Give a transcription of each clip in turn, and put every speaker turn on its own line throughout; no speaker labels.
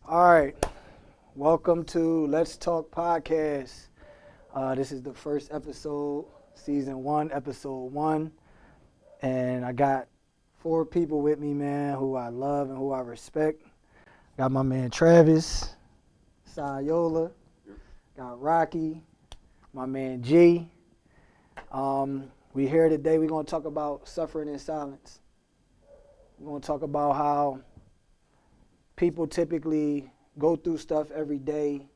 All right. Welcome to Let's Talk Podcast. This is the first episode, season one, episode one. And I got four people with me, man, who I love and who I respect. Got my man Travis, Sayola, got Rocky, my man G. We here today. We're going to talk about suffering in silence. We're going to talk about how people typically go through stuff every day,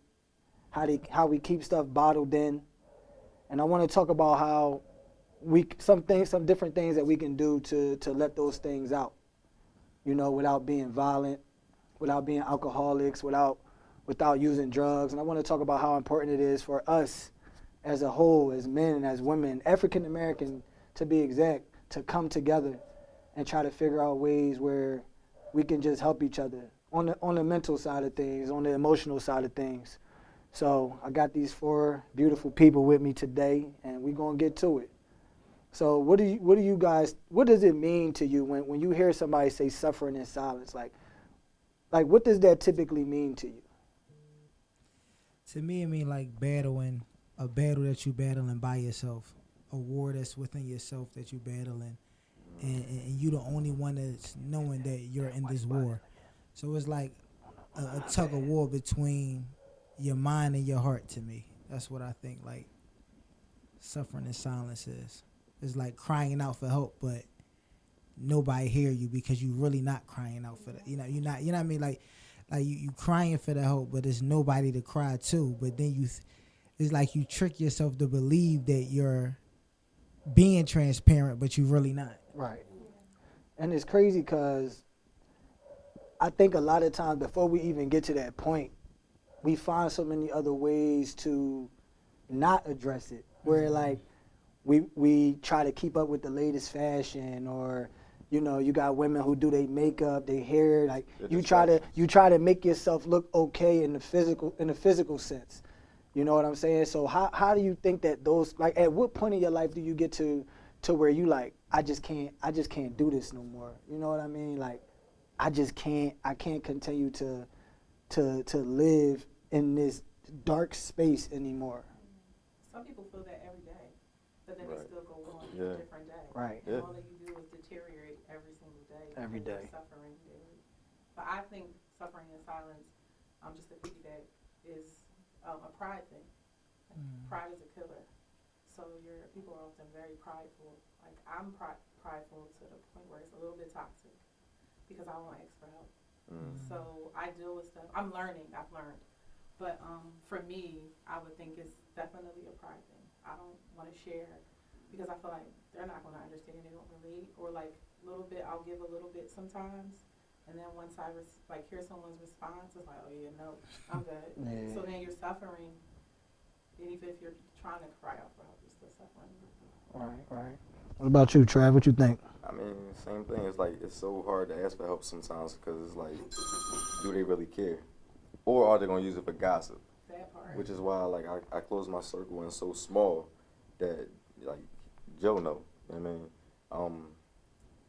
how we keep stuff bottled in, and I want to talk about how some different things that we can do to let those things out, without being violent, without being alcoholics, without using drugs. And I want to talk about how important it is for us as a whole, as men and as women, African American to be exact, to come together and try to figure out ways where we can just help each other on the mental side of things, on the emotional side of things. So I got these four beautiful people with me today, and we're gonna get to it. So what does it mean to you when you hear somebody say suffering in silence? Like what does that typically mean to you?
To me, it mean like battling a battle that you battling by yourself, a war that's within yourself that you battling, and you the only one that's knowing that you're in this war. So it's like a tug of war between your mind and your heart. To me, that's what I think. Like suffering in silence is. It's like crying out for help, but nobody hear you because you really not crying out for that. You're not. You know what I mean? Like you crying for the help, but there's nobody to cry to. But then it's like you trick yourself to believe that you're being transparent, but you really not.
Right. And it's crazy because I think a lot of times before we even get to that point, we find so many other ways to not address it. Where like we try to keep up with the latest fashion, or you got women who do their makeup, their hair, like you try to make yourself look okay in the physical sense. You know what I'm saying? So how do you think that those, like, at what point in your life do you get to where you like, I just can't do this no more. You know what I mean? Like I can't continue to live in this dark space anymore.
Some people feel that every day, but then they
Right.
still go on
Yeah.
a different day.
Right.
And
Yeah.
all that you do is deteriorate every single day.
Every
because you're
day.
Suffering daily. But I think suffering in silence, just a piggyback, is a pride thing. Like, pride is a killer. So your people are often very prideful. Like I'm prideful to the point where it's a little bit toxic because I won't ask for help. So I deal with stuff. I've learned. But for me, I would think it's definitely a pride thing. I don't want to share because I feel like they're not going to understand. They don't relate. Or like a little bit, I'll give a little bit sometimes. And then once I hear someone's response, it's like, oh yeah, no, I'm good.
Yeah.
So then you're suffering. And even if you're trying to cry out for help, you're still suffering.
Right. What about you, Trav? What you think?
I mean, same thing. It's like it's so hard to ask for help sometimes because it's like, do they really care, or are they gonna use it for gossip?
That part.
Which is why like I close my circle and so small that like Joe know. You know what I mean,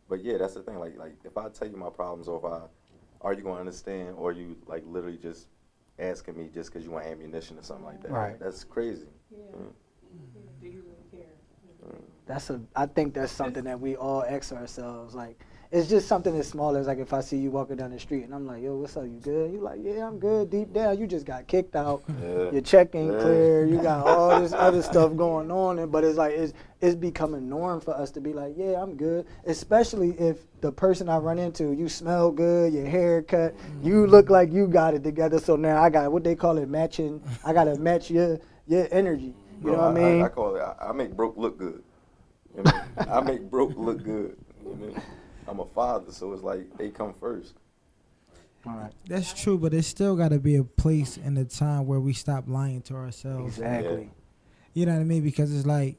but yeah, that's the thing. Like if I tell you my problems, or are you gonna understand, or you like literally just asking me just because you want ammunition or something like that?
Right.
That's crazy.
Yeah. Yeah. Do you really care?
I think that's something that we all ask ourselves. Like, it's just something as small as like if I see you walking down the street and I'm like, yo, what's up? You good? You like, yeah, I'm good. Deep down, you just got kicked out.
Yeah.
Your check ain't
Yeah.
clear. You got all this other stuff going on, but it's like it's becoming norm for us to be like, yeah, I'm good. Especially if the person I run into, you smell good, your hair cut, you look like you got it together. So now I got what they call it matching. I gotta match your energy. You know what I mean?
I call it. I make broke look good. You know what I mean? I make broke look good. You know what I mean? I'm a father, so it's like they come first.
All right.
That's true, but there's still got to be a place and a time where we stop lying to ourselves.
Exactly.
You know what I mean? Because it's like,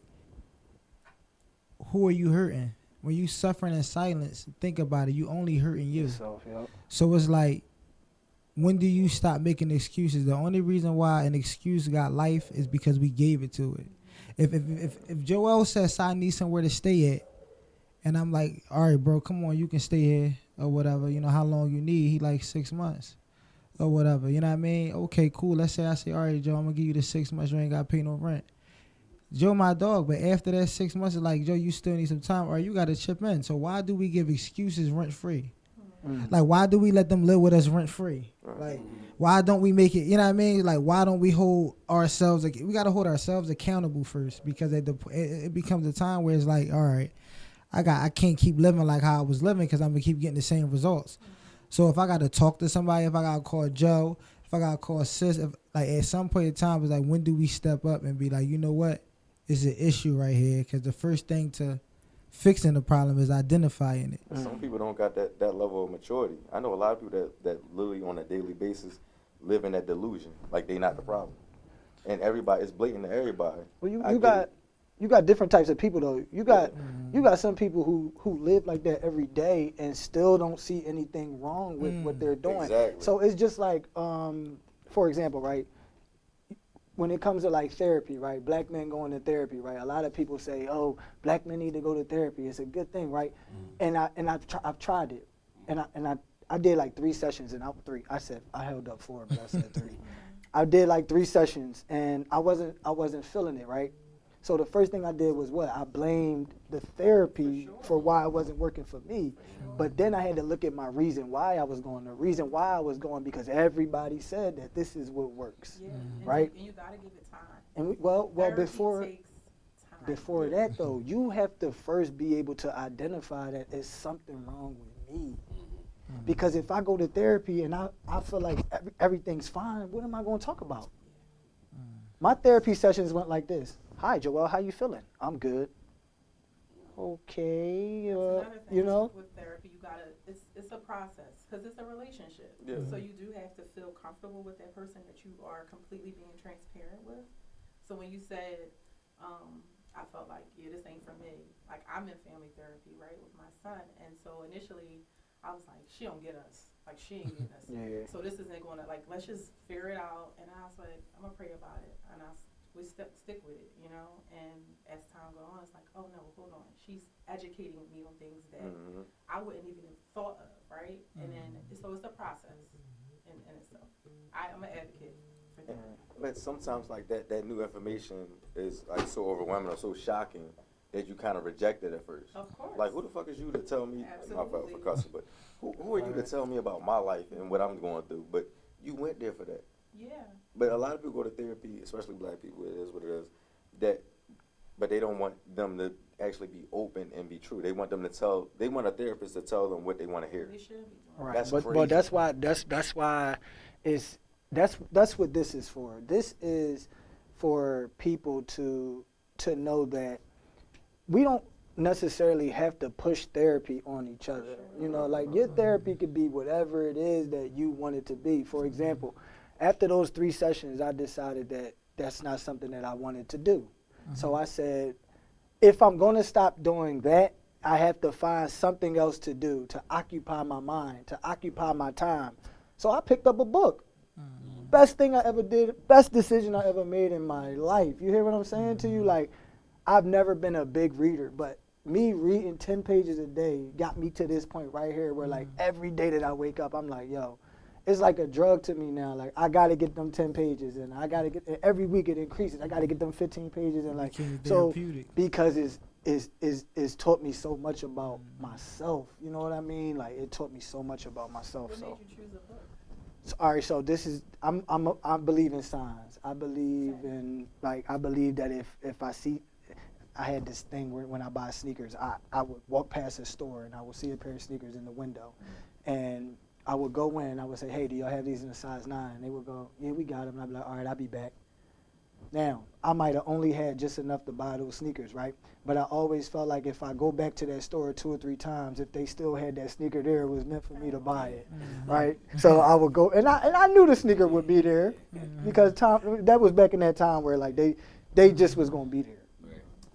who are you hurting? When you suffering in silence, think about it. You only hurting you.
Yourself, yep.
So it's like, when do you stop making excuses? The only reason why an excuse got life is because we gave it to it. If Joel says I need somewhere to stay at, and I'm like, all right, bro, come on, you can stay here or whatever. You know how long you need? He like 6 months. or whatever. You know what I mean? Okay, cool. Let's say I say, all right, Joe, I'm gonna give you the 6 months. You ain't gotta pay no rent. Joe, my dog, but after that 6 months, it's like, Joe, you still need some time, or you gotta chip in. So why do we give excuses rent free? Like, why do we let them live with us rent free? Like, why don't we make it? You know what I mean? Like, why don't we hold ourselves? We gotta hold ourselves accountable first, because it becomes a time where it's like, all right, I can't keep living like how I was living, because I'm gonna keep getting the same results. So if I gotta talk to somebody, if I gotta call Joe, if I gotta call sis, like at some point in time, it's like, when do we step up and be like, you know what, it's an issue right here? Because the first thing to fixing the problem is identifying it.
Some people don't got that level of maturity. I know a lot of people that literally on a daily basis live in that delusion, like they not the problem, and everybody is blatant to everybody.
Well,
I
you
get
got
it.
you got different types of people though. You got some people who live like that every day and still don't see anything wrong with what they're doing.
Exactly.
So it's just like, for example, right? When it comes to like therapy, right? Black men going to therapy, right? A lot of people say, "Oh, black men need to go to therapy. It's a good thing, right?" And I've tried it, and I did like 3 sessions, and I said I held up 4, but I said 3. I did like 3 sessions, and I wasn't feeling it, right? So the first thing I did was what? I blamed the therapy for why it wasn't working for me. But then I had to look at my reason why I was going. The reason why I was going, because everybody said that this is what works,
Yeah.
right?
And you gotta give it time.
And
Therapy
before
takes time.
before that though, you have to first be able to identify that there's something wrong with me. Because if I go to therapy and I feel like everything's fine, what am I going to talk about? My therapy sessions went like this. Hi, Joel, how you feeling? I'm good. Okay,
That's another thing
you know?
with therapy, you gotta, it's a process, because it's a relationship.
Yeah.
So you do have to feel comfortable with that person that you are completely being transparent with. So when you said, I felt like, yeah, this ain't for me. Like, I'm in family therapy, right, with my son. And so initially, I was like, she don't get us. Like, she ain't getting us.
Yeah.
So this isn't going to, like, let's just figure it out. And I was like, I'm going to pray about it. And we stick with it, you know? And as time goes on, it's like, oh, no, hold on. She's educating me on things that I wouldn't even have thought of, right? And then, so it's a process in itself. I'm an advocate for that.
But sometimes like that new information is like so overwhelming or so shocking that you kind of reject it at first.
Of course.
Like, who the fuck is you to tell me? My fault for
Absolutely.
cussing, but who are you to tell me about my life and what I'm going through? But you went there for that.
Yeah.
But a lot of people go to therapy, especially black people. It is what it is. But they don't want them to actually be open and be true. They want them to tell. They want a therapist to tell them what they want to hear.
They should be doing
Right.
That's
but
crazy.
that's why that's what this is for. This is for people to know that we don't necessarily have to push therapy on each other. You know, like your therapy could be whatever it is that you want it to be. For example, after those 3 sessions, I decided that that's not something that I wanted to do. So I said, if I'm going to stop doing that, I have to find something else to do to occupy my mind, to occupy my time. So I picked up a book. Best thing I ever did, best decision I ever made in my life. You hear what I'm saying to you? Like, I've never been a big reader, but me reading 10 pages a day got me to this point right here where, like, every day that I wake up, I'm like, yo, it's like a drug to me now. Like, I got to get them 10 pages, and I got to get, every week it increases. I got to get them 15 pages, and like,
Became
so,
therapeutic.
because it's taught me so much about myself. You know what I mean? Like, it taught me so much about myself.
What
So.
made you choose a book?
So, all right, so this is I believe in signs. I believe in I believe that if I see, I had this thing where when I buy sneakers, I would walk past a store and I would see a pair of sneakers in the window, and I would go in and I would say, hey, do y'all have these in a size 9? And they would go, yeah, we got them. And I'd be like, all right, I'll be back. Now, I might have only had just enough to buy those sneakers, right? But I always felt like if I go back to that store 2 or 3 times, if they still had that sneaker there, it was meant for me to buy it, right? So I would go, and I knew the sneaker would be there because that was back in that time where like they just was gonna be there.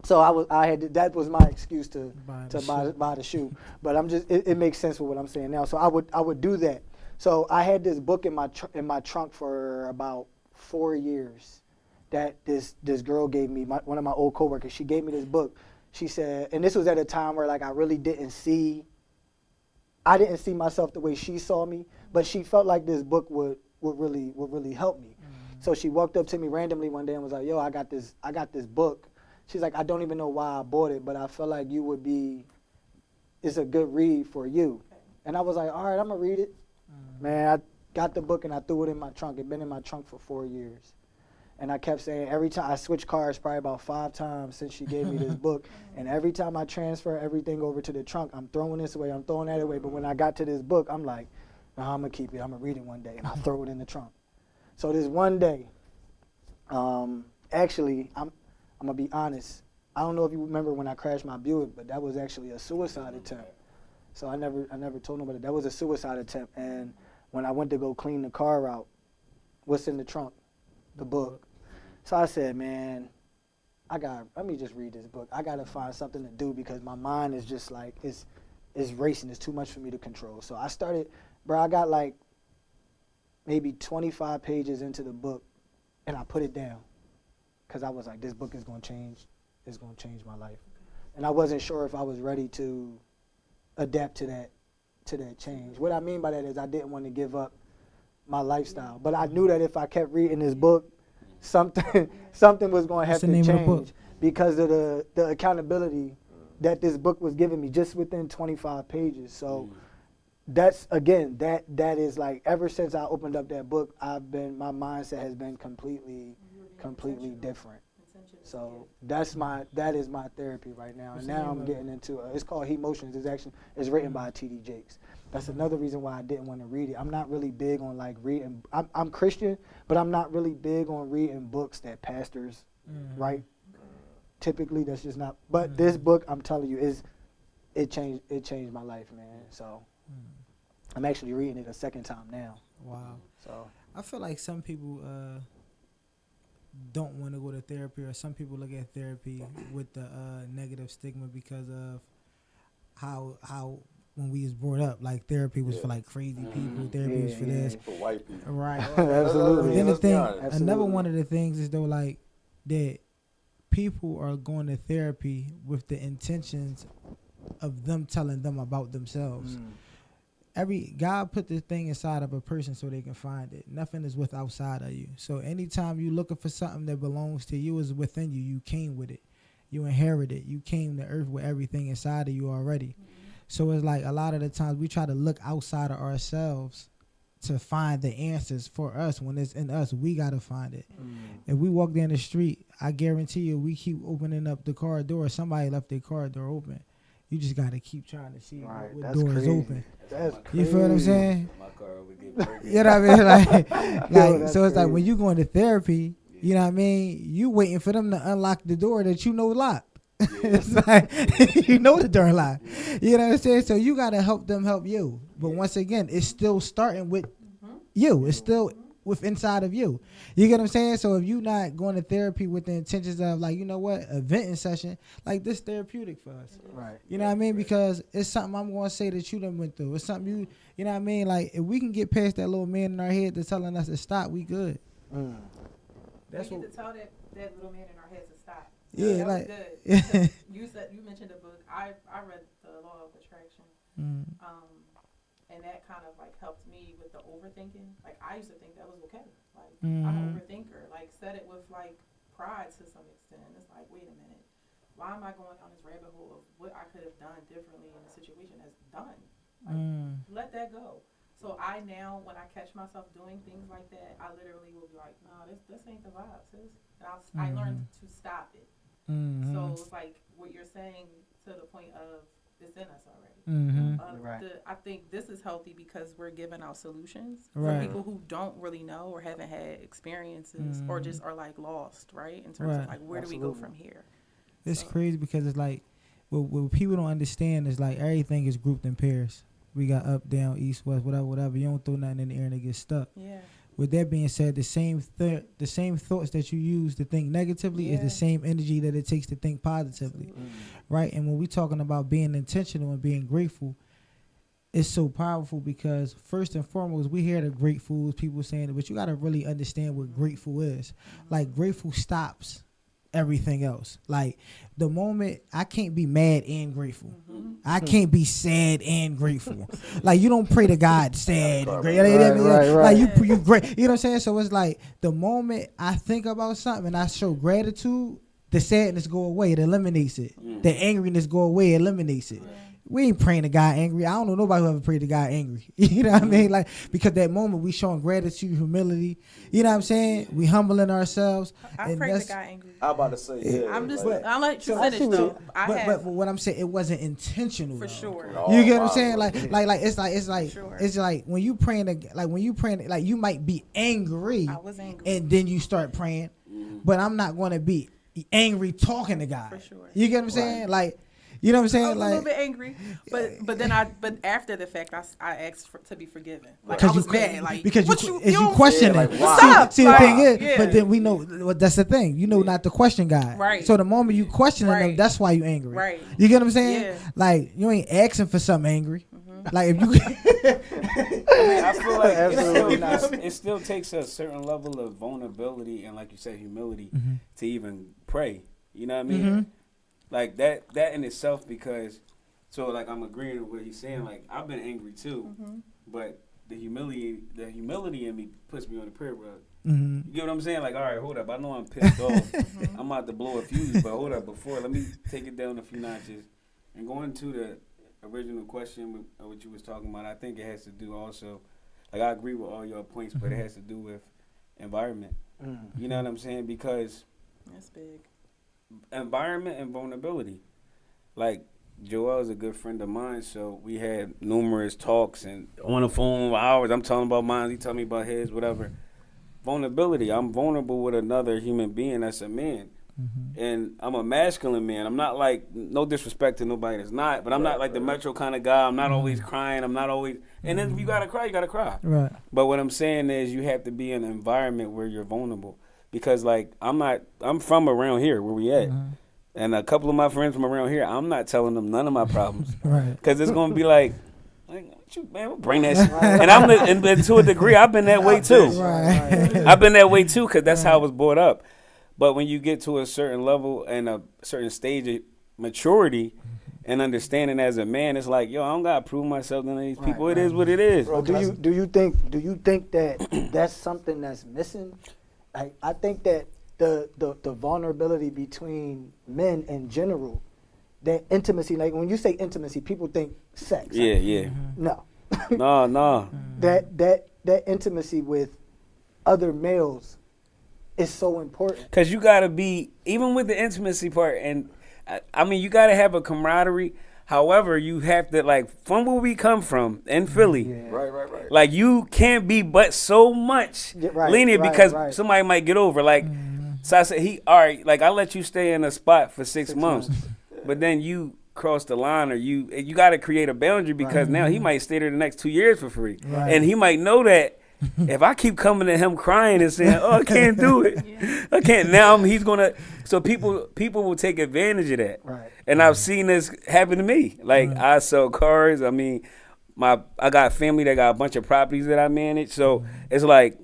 So that was my excuse to buy the shoe. But it makes sense with what I'm saying now. So I would do that. So I had this book in my trunk for about 4 years. That this girl gave me, one of my old coworkers, she gave me this book. She said, and this was at a time where like I didn't see myself the way she saw me, but she felt like this book would what really helped me. So she walked up to me randomly one day and was like, "Yo, I got this book." She's like, "I don't even know why I bought it, but I feel like it's a good read for you." And I was like, "All right, I'm gonna read it." Man, I got the book and I threw it in my trunk. It'd been in my trunk for 4 years. And I kept saying, every time I switched cars probably about 5 times since she gave me this book. And every time I transfer everything over to the trunk, I'm throwing this away, I'm throwing that away. But when I got to this book, I'm like, no, I'm going to keep it. I'm going to read it one day. And I throw it in the trunk. So this one day, actually, I'm going to be honest. I don't know if you remember when I crashed my Buick, but that was actually a suicide attempt. So I never told nobody. That was a suicide attempt. And when I went to go clean the car out, what's in the trunk? The book. So I said, man, let me just read this book. I got to find something to do because my mind is just like, it's racing. It's too much for me to control. So I started, I got like maybe 25 pages into the book and I put it down because I was like, this book is going to change. It's going to change my life. And I wasn't sure if I was ready to adapt to that change. What I mean by that is I didn't want to give up my lifestyle. But I knew that if I kept reading this book, something was going to have to change because of the accountability that this book was giving me just within 25 pages. So that's, again, that is like, ever since I opened up that book, my mindset has been completely different. So that is my therapy right now. And now I'm getting into it's called Heat Motions. It's written by T.D. Jakes. That's another reason why I didn't want to read it. I'm not really big on like reading. I'm Christian, but I'm not really big on reading books that pastors write. Typically, that's just not. But this book, I'm telling you, it changed my life, man. So I'm actually reading it a second time now.
Wow.
So
I feel like some people don't want to go to therapy, or some people look at therapy with the negative stigma because of how when we was brought up, like therapy was for like crazy people, therapy was for this,
for white people.
right?
Absolutely.
Then the thing,
Absolutely.
another one of the things is though, like that people are going to therapy with the intentions of them telling them about themselves. God put this thing inside of a person so they can find it. Nothing is with outside of you. So anytime you looking for something that belongs to you, is within you. You came with it. You inherited it. You came to earth with everything inside of you already. So it's like a lot of the times we try to look outside of ourselves to find the answers for us. When it's in us, we got to find it. If we walk down the street, I guarantee you, we keep opening up the car door. Somebody left their car door open. You just got to keep trying to see what door is open.
That's crazy.
You feel what I'm saying?
My car would get broken.
You know what I mean? Like so it's
crazy.
like when you going to therapy, you know what I mean? You waiting for them to unlock the door that you know locked. It's like, you know the door locked. You know what I'm saying? So you got to help them help you. But once again, it's still starting with you. It's still with inside of you. You get what I'm saying? So if you not going to therapy with the intentions of like, you know what, a venting session, like this therapeutic for us.
Right.
You know what I mean? Because it's something I'm going to say that you done went through. It's something you know what I mean? Like if we can get past that little man in our head that's telling us to stop, we good.
That's we get to tell that little man in our head to stop.
Yeah,
that
like
was good. You mentioned a book. I read The Law of Attraction. And that kind of like helped me with the overthinking. Like I used to think that was okay. Like I'm an overthinker. Like said it with like pride to some extent. It's like, wait a minute, why am I going down this rabbit hole of what I could have done differently in a situation that's done? Like let that go. So I now, when I catch myself doing things like that, I literally will be like, no, this ain't the vibe, sis. And I learned to stop it. So it's like what you're saying to the point of it's in us already.
Right.
I think this is healthy because we're giving out solutions
Right.
for people who don't really know or haven't had experiences or just are like lost, right? In terms of like where do we go from here?
It's crazy because it's like what people don't understand is like everything is grouped in pairs. We got up, down, east, west, whatever. You don't throw nothing in the air and it gets stuck.
Yeah.
With that being said, the same thoughts that you use to think negatively is the same energy that it takes to think positively, right? And when we're talking about being intentional and being grateful, it's so powerful because first and foremost, we hear the grateful people saying it, but you got to really understand what grateful is. Like grateful stops everything else. Like the moment I can't be mad and grateful. I can't be sad and grateful. Like you don't pray to God sad and grateful.
Right.
Like you great. You know what I'm saying? So it's like the moment I think about something and I show gratitude, the sadness go away. It eliminates it. The angriness go away. It eliminates it. We ain't praying to God angry. I don't know nobody who ever prayed to God angry. You know what I mean? Like, because that moment we showing gratitude, humility. You know what I'm saying? We humbling ourselves.
I prayed to God angry.
I about to say, yeah.
I'm just,
like,
I'll let you
So I
finish
see what
though.
But what I'm saying, it wasn't intentional.
For
though.
sure.
Oh,
You get what I'm
wow.
saying? Like
Sure.
it's like when you praying, like you might be angry,
I was angry.
and then you start praying, but I'm not going to be angry talking to God.
For sure.
You get what I'm saying? Like, you know what I'm saying?
I was a little
Like,
bit angry, but then after the fact, I asked to be forgiven. Like I
because
was
you
mad, like
because
what
you
don't-
question
Yeah,
it.
like,
what's
wow.
up?
See, the
Like,
thing is,
yeah.
but then we know well, that's the thing. You know not to question God.
Right.
So the moment you question them,
Right.
that's why you angry.
Right.
You get what I'm saying?
Yeah.
Like you ain't asking for something angry. Like if you
I mean, I feel like
Absolutely not.
it still takes a certain level of vulnerability and, like you said, humility
Mm-hmm.
to even pray. You know what I mean? Like that in itself, because so like I'm agreeing with what he's saying. Like I've been angry too, but the humility in me puts me on the prayer rug.
Mhm.
You get what I'm saying? Like, all right, hold up. I know I'm pissed off. I'm about to blow a fuse, but hold up. Let me take it down a few notches. And going to the original question, what you was talking about, I think it has to do also, like I agree with all your points, but it has to do with environment. You know what I'm saying? Because
That's big.
environment and vulnerability. Like Joel is a good friend of mine, so we had numerous talks and on the phone for hours. I'm telling about mine, he tell me about his, whatever. Vulnerability. I'm vulnerable with another human being that's a man. And I'm a masculine man. I'm not like, no disrespect to nobody that's not, but I'm not like the metro kind of guy. I'm not always crying. I'm not always, and then if you gotta cry, you gotta cry.
right.
But what I'm saying is you have to be in an environment where you're vulnerable. Because like I'm from around here where we at. And a couple of my friends from around here, I'm not telling them none of my problems.
Right.
Because it's gonna be like what you man, bring that shit. And to a degree I've been that way too.
Right.
I've been that way too, because that's how I was brought up. But when you get to a certain level and a certain stage of maturity and understanding as a man, it's like, yo, I don't gotta prove myself to none of these people. It is what it is.
Bro, do you think that that's something that's missing? Like I think that the vulnerability between men in general, that intimacy, like when you say intimacy, people think sex.
Yeah, yeah.
No.
No.
That intimacy with other males is so important.
Because you got to be, even with the intimacy part, and I mean, you got to have a camaraderie. However, you have to, like, from where we come from in Philly,
Right.
like, you can't be but so much lenient because somebody might get over. Like, so I said, all right, like, I'll let you stay in a spot for 6 months, but then you cross the line, or you got to create a boundary, because now he might stay there the next 2 years for free.
Right.
And he might know that if I keep coming to him crying and saying, "Oh, I can't do it, I can't," now he's gonna. So people will take advantage of that.
Right.
And I've seen this happen to me. Like I sell cars. I mean, I got family that got a bunch of properties that I manage. So it's like,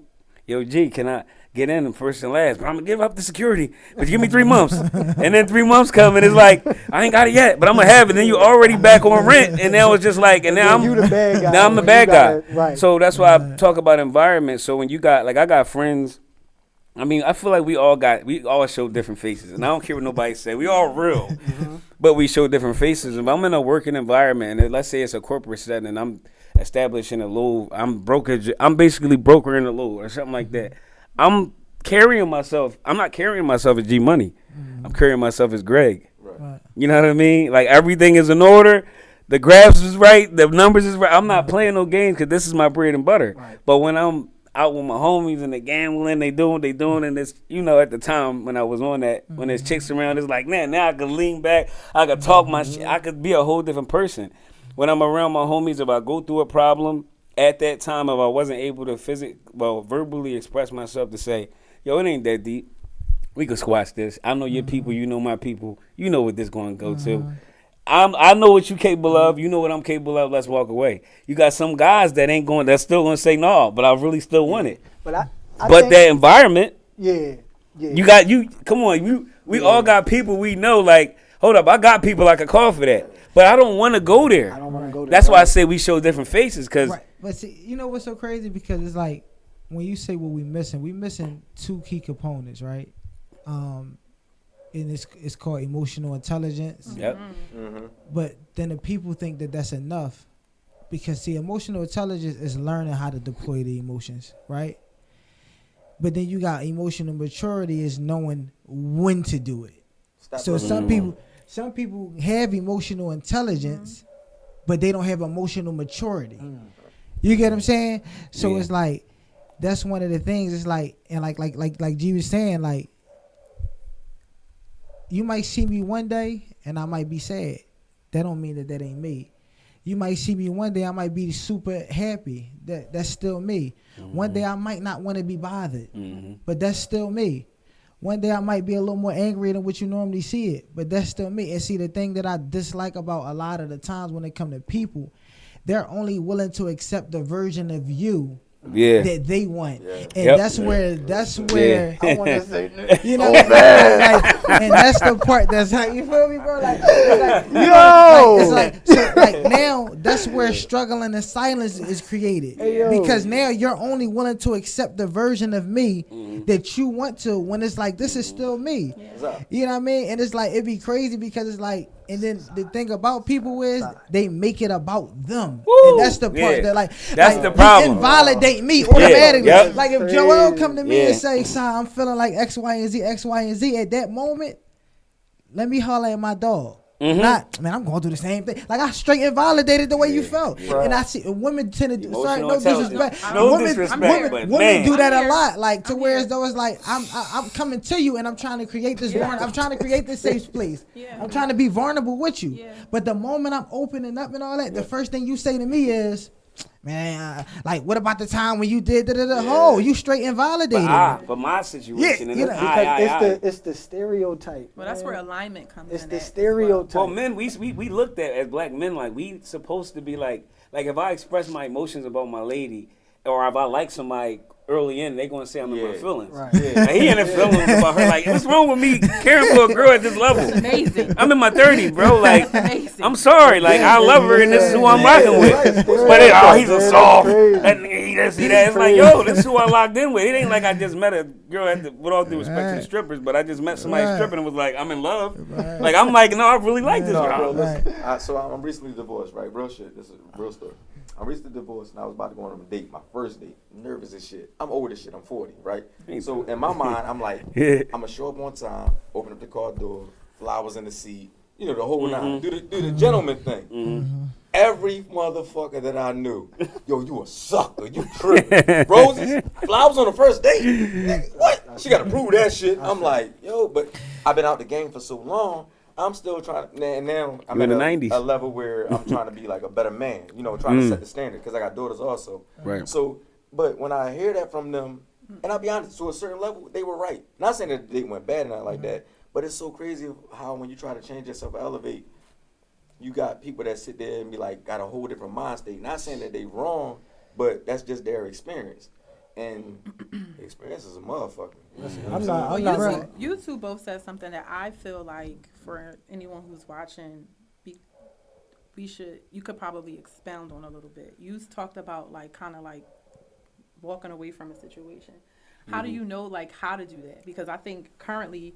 yo, G, can I get in them first and last? But I'm gonna give up the security. But you give me 3 months, and then 3 months come, and it's like I ain't got it yet, but I'm gonna have it. Then you already back on rent, and now it's just like, and now
you the bad guy.
now I'm the
when
bad
you
guy.
gotta- Right.
So that's why I talk about environment. So when you got, like, I got friends. I mean, I feel like we all show different faces, and I don't care what nobody say. We all real, but we show different faces. If I'm in a working environment, and let's say it's a corporate setting, and I'm establishing a load, I'm basically brokering a load or something like that. I'm carrying myself. I'm not carrying myself as G Money. I'm carrying myself as Greg.
Right.
You know what I mean? Like, everything is in order. The graphs is right. The numbers is right. I'm not playing no games, because this is my bread and butter.
Right.
But when I'm out with my homies and they gambling, they doing, and it's, you know, at the time when I was on that, when there's chicks around, it's like, man, now I could lean back, I could talk my shit, I could be a whole different person. When I'm around my homies, if I go through a problem, at that time, if I wasn't able to verbally express myself to say, yo, it ain't that deep, we could squash this. I know your people, you know my people, you know what this going to go to. I know what you capable of. You know what I'm capable of. Let's walk away. You got some guys that's still gonna say no, but I really still want it.
But I
But
think,
that environment,
yeah. Yeah.
You got you. Come on, we all got people we know. Like, hold up, I got people I could call for that, but I don't want to go there.
I don't want to go there.
That's why I say we show different faces, cause
Right. But see, you know what's so crazy? Because it's like when you say what we missing two key components, right? And it's called emotional intelligence.
yep.
Mm-hmm.
But then the people think that that's enough, because see, emotional intelligence is learning how to deploy the emotions, right? But then you got emotional maturity is knowing when to do it. So some people have emotional intelligence, but they don't have emotional maturity. You get what I'm saying? So
Yeah.
it's like that's one of the things. It's like, and like G was saying, like you might see me one day and I might be sad. That don't mean that ain't me. You might see me one day, I might be super happy. That's still me. One day I might not want to be bothered, but that's still me. One day I might be a little more angry than what you normally see it, but that's still me. And see, the thing that I dislike about a lot of the times when it come to people, they're only willing to accept the version of you
Yeah.
that they want.
Yeah.
And
Yep.
that's where
I want to say,
you know, like, and that's the part that's how you feel me, bro. Like, it's like, so like now that's where struggling and silence is created, because now you're only willing to accept the version of me that you want to, when it's like this is still me. You know what I mean? And it's like it'd be crazy because it's like, and then the thing about people is they make it about them,
Woo!
and that's the part
Yeah.
that like
That's
like,
the problem.
invalidate me automatically.
Yep.
Like if Joel come to me
Yeah.
and say, "Son, I'm feeling like X, Y, and Z," at that moment, let me holler at my dog. Not, man, I'm going through the same thing. Like I straight invalidated the way you felt, and I see women tend to do. Sorry,
Emotional
no
intelligence.
disrespect.
No
women,
disrespect, but
women
man.
do that
I'm
a
here.
lot. Like to
I'm
where
here.
as though it's like I'm coming to you and I'm trying to create this. I'm trying to create this safe place.
Yeah.
I'm trying to be vulnerable with you.
Yeah.
But the moment I'm opening up and all that, the first thing you say to me is, man, like, what about the time when you did da-da-da? Oh, you straight invalidated.
For my situation, and
you
it's
know,
because it's the stereotype.
Well, that's
man.
where alignment comes
It's
in.
the
at as
stereotype.
Well, men, we looked at as black men like we supposed to be like if I express my emotions about my lady, or if I like somebody early in, they gonna say I'm in my
Yeah.
feelings.
Right.
Like, he in the feelings about her. Like, what's wrong with me caring for a girl at this level?
well. Amazing.
I'm in my 30s, bro. Like,
Amazing.
I'm sorry. Like, I love her, and this is who I'm
Yeah,
rocking with.
right.
But he's a
That's
soft.
crazy.
And he this, he that. It's like, yo, this is who I locked in with. It ain't like I just met a girl with all due respect to the strippers, but I just met somebody stripping and was like, I'm in love. Like, I'm like, no, I really like this
No, bro,
girl.
listen. So I'm recently divorced, right? Real shit. This is a real story. I'm recently divorced, and I was about to go on a date, my first date. Nervous as shit. I'm old as shit. I'm 40, right? So in my mind, I'm like,
Yeah.
I'm gonna show up on time, open up the car door, flowers in the seat, you know, the whole nine. Do the gentleman thing. Every motherfucker that I knew, yo, you a sucker, you tripping. Roses, flowers on the first date. Nigga, what? She gotta prove that shit. I'm like, yo, but I've been out the game for so long. I'm still trying to, now I'm
You in
at
the 90s.
a level where I'm trying to be like a better man, you know, trying to set the standard, because I got daughters also.
Right.
So, but when I hear that from them, and I'll be honest, to a certain level, they were right. Not saying that the date went bad and not like that, but it's so crazy how when you try to change yourself, elevate, you got people that sit there and be like, got a whole different mind state. Not saying that they wrong, but that's just their experience. And experience is a motherfucker.
I'm
Well,
not
you,
right.
two, you two both said something that I feel like for anyone who's watching, you could probably expound on a little bit. You talked about like kind of like walking away from a situation. How do you know like how to do that? Because I think currently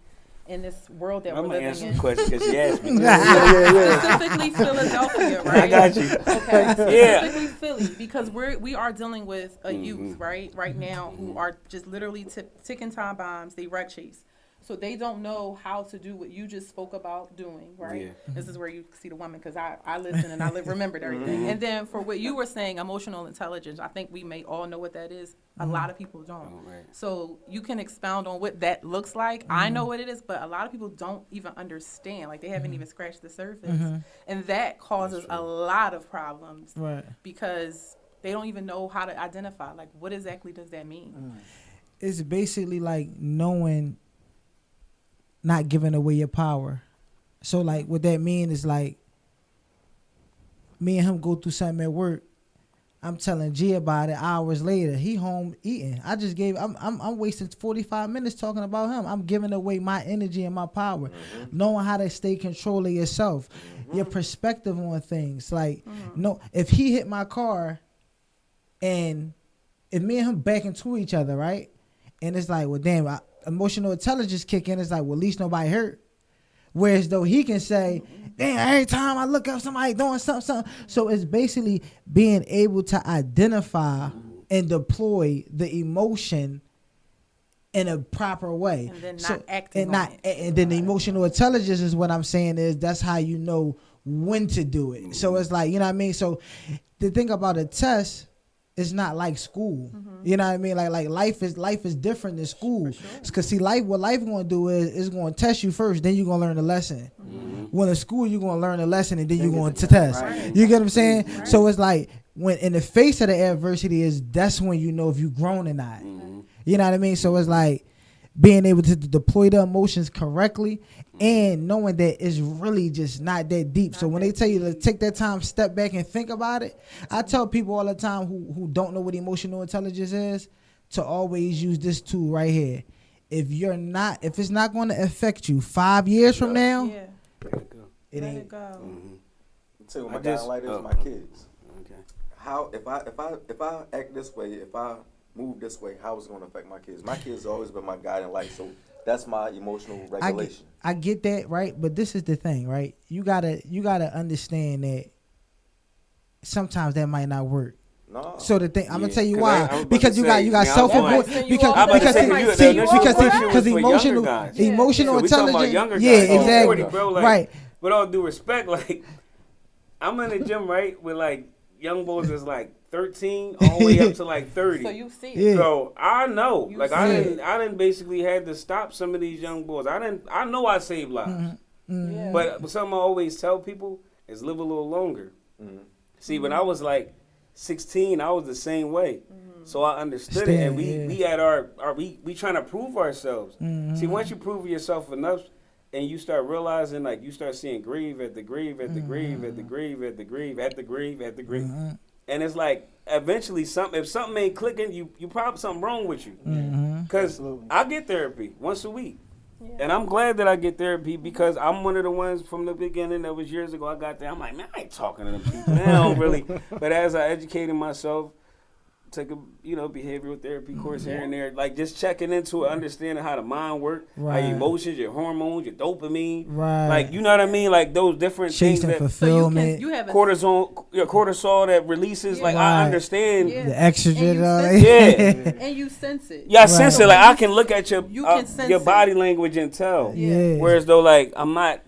in this world that
I'm
we're
gonna
living
answer
in,
the question because she asked me.
specifically Philadelphia, right?
I got you.
Okay,
Yeah.
specifically Philly, because we are dealing with a youth, right now, who are just literally ticking time bombs. They wreck chase, so they don't know how to do what you just spoke about doing, right?
Yeah.
This is where you see the woman, because I listened and I remembered everything. And then for what you were saying, emotional intelligence, I think we may all know what that is. A lot of people don't.
Oh, right.
So you can expound on what that looks like. I know what it is, but a lot of people don't even understand. Like they haven't even scratched the surface. And that causes a lot of problems
Right.
because they don't even know how to identify, like, what exactly does that mean?
It's basically like knowing, not giving away your power. So like what that means is like me and him go through something at work. I'm telling G about it hours later. He home eating. I'm wasting 45 minutes talking about him. I'm giving away my energy and my power. Knowing how to stay control of yourself. Your perspective on things. Like, no, if he hit my car and if me and him back into each other, right? And it's like, well, damn, emotional intelligence kick in. It's like, well, at least nobody hurt. Whereas though he can say, damn, every time I look up somebody doing something. So it's basically being able to identify and deploy the emotion in a proper way.
And then not acting on it.
And then the emotional intelligence is what I'm saying is that's how you know when to do it. So it's like, you know what I mean? So the thing about a test, it's not like school. You know what I mean? Like life is different than school. Because see, what life going to do is going to test you first, then you're going to learn the lesson. When in school, you're going to learn the lesson and then you're going to test.
Right.
You get what I'm saying? Right. So it's like when in the face of the adversity that's when you know if you've grown or not. You know what I mean? So it's like being able to deploy the emotions correctly and knowing that it's really just not that deep. So when they tell you to take that time, step back and think about it, I tell people all the time who don't know what emotional intelligence is to always use this tool right here. If it's not going to affect you 5 years from now, it
Let
ain't.
it go.
Too, my guy like this with my kids.
Okay.
How if I act this way, if I move this way, how is it going to affect my kids? My kids have always been my guiding light, so that's my emotional regulation.
I get that, right? But this is the thing, right? You gotta understand that sometimes that might not work.
No.
So the thing, I'm gonna tell you
'Cause
why.
I was about
Because
to
you
say,
got
man,
self-avoidance. Because emotional
guys.
emotional
So we talking about
intelligence.
younger guys.
Yeah,
I'm
exactly.
40, bro, like,
Right.
With all due respect, like I'm in the gym, right, with like young boys that's like 13 all the way up to like 30.
So you see it.
Yeah.
So I know,
You
like
see
I
it.
didn't basically had to stop some of these young boys. I know I saved lives,
Yeah.
but something I always tell people is live a little longer. See, when I was like 16, I was the same way. So I understood it, and we had we trying to prove ourselves. See, once you prove yourself enough, and you start realizing, like, you start seeing grieve at the grieve at the grieve at the grieve at the grieve at the grieve at the grieve, and it's like eventually if something ain't clicking, you probably something wrong with you. Because I get therapy once a week. And I'm glad that I get therapy because I'm one of the ones from the beginning that was years ago. I got there. I'm like, man, I ain't talking to them people. They don't really. But as I educated myself, took a behavioral therapy course here and there, like just checking into it, understanding how the mind works, how your emotions, your hormones, your dopamine, like you know what I mean, like those different
Chasing
things that
fulfillment.
You have a
cortisol that releases. Like I understand
Yeah.
The estrogen.
and you sense it.
Yeah, I sense it. Like I can look at your
sense
your
it.
body language and tell.
Yeah.
Whereas though, like I'm not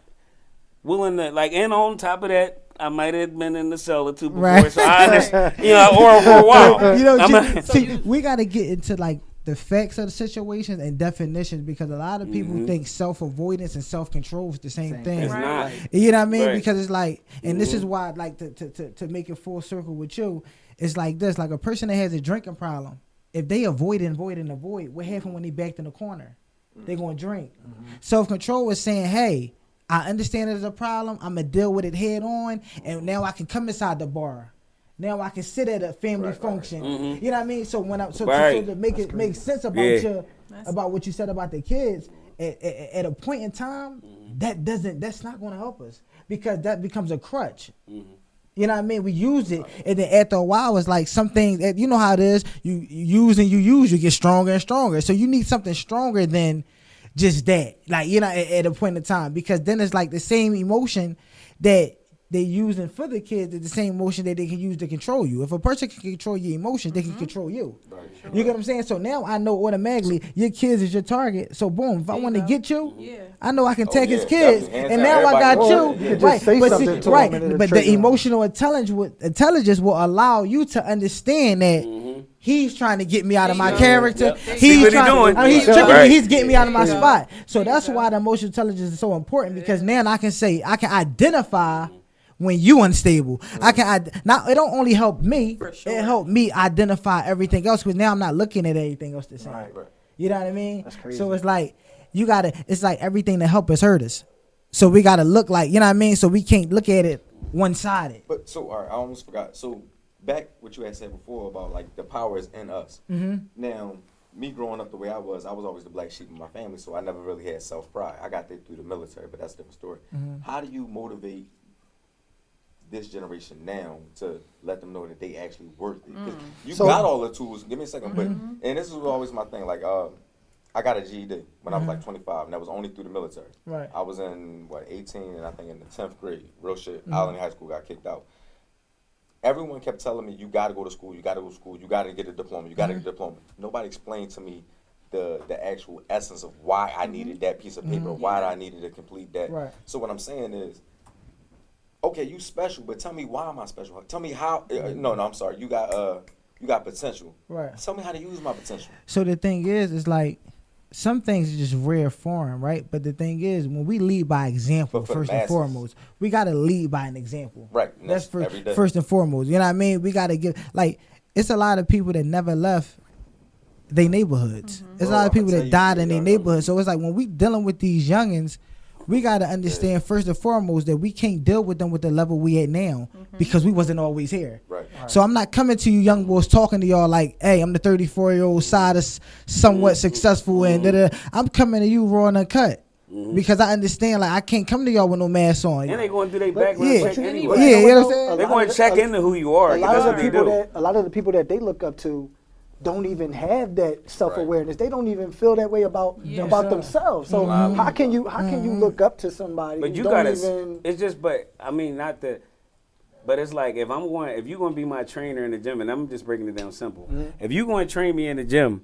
willing to and on top of that, I might have been in the cell or two before, so I understand. Or for a while.
We got to get into like the facts of the situations and definitions because a lot of people think self-avoidance and self-control is the same thing.
It's not.
You know what I mean?
Right.
Because it's like, and this is why I'd like to make it full circle with you. It's like this, like a person that has a drinking problem, if they avoid, what happened when they backed in the corner? They're going to drink. Self-control is saying, hey, I understand there's a problem. I'm going to deal with it head on. And now I can come inside the bar. Now I can sit at a family function. You know what I mean? So when so to make it make sense about about what you said about the kids, at a point in time, that's not going to help us because that becomes a crutch. You know what I mean? We use it, and then after a while, it's like some things. You know how it is. You use, you get stronger and stronger. So you need something stronger than just that, like, at a point in time, because then it's like the same emotion that they're using for the kids is the same emotion that they can use to control you. If a person can control your emotions, they can control you. You get what I'm saying? So now I know automatically your kids is your target. So boom, if I want to get you, I know I can tag his kids, and now I got you. Right, but the emotional intelligence will allow you to understand that he's trying to get me out of my character. He's trying. He's tricking me. He's getting me out of my spot. So that's why the emotional intelligence is so important because now I can identify when you unstable. Now it don't only help me, it help me identify everything else because now I'm not looking at everything else the same. Right. You know what I mean?
That's crazy.
So it's like it's like everything that help us hurt us. So we gotta look like, you know what I mean? So we can't look at it one-sided.
But so all right, I almost forgot. So back what you had said before about like the power is in us. Now, me growing up the way I was always the black sheep in my family, so I never really had self pride. I got that through the military, but that's a different story. How do you motivate this generation now to let them know that they actually worth it? 'Cause you got all the tools. Give me a second, but and this is always my thing. Like, I got a GED when I was like 25, and that was only through the military.
Right.
I was in 18, and I think in the 10th grade, real shit. Allen High School, got kicked out. Everyone kept telling me, you got to go to school, you got to go to school, you got to get a diploma, you got to get a diploma. Nobody explained to me the actual essence of why I needed that piece of paper, why I needed to complete that.
Right.
So what I'm saying is, okay, you special, but tell me why am I special? Tell me how. No, I'm sorry. You got potential.
Right.
Tell me how to use my potential.
So the thing is like some things are just rare form, right? But the thing is, when we lead by example,
But for the
first and
masses.
foremost, we gotta lead by an example.
Right. And
That's
every day.
first and foremost. You know what I mean? We gotta give like it's a lot of people that never left their neighborhoods. It's a
Bro,
lot of people
I'ma
that
tell you,
died in
yeah,
their neighborhoods. So it's like when we dealing with these youngins, we gotta understand first and foremost that we can't deal with them with the level we at now because we wasn't always here.
Right.
So I'm not coming to you young boys talking to y'all like, hey, I'm the 34-year-old side of somewhat successful and da-da. I'm coming to you raw and uncut. Because I understand, like, I can't come to y'all with no mask on.
And they going to do their
But-
background
yeah.
check
But
anyway.
Yeah, you know what I'm
A
saying?
lot
They're going
of
to check
the-
into who you are.
a
'cause
lot
That's
of
what
the
they
people
do.
a lot of the people that they look up to don't even have that self-awareness. They don't even feel that way about themselves. So how can you look up to somebody?
But
who
you
don't
gotta.
even,
It's just, but I mean, not the. But it's like if you're gonna be my trainer in the gym, and I'm just breaking it down simple. If you're gonna train me in the gym,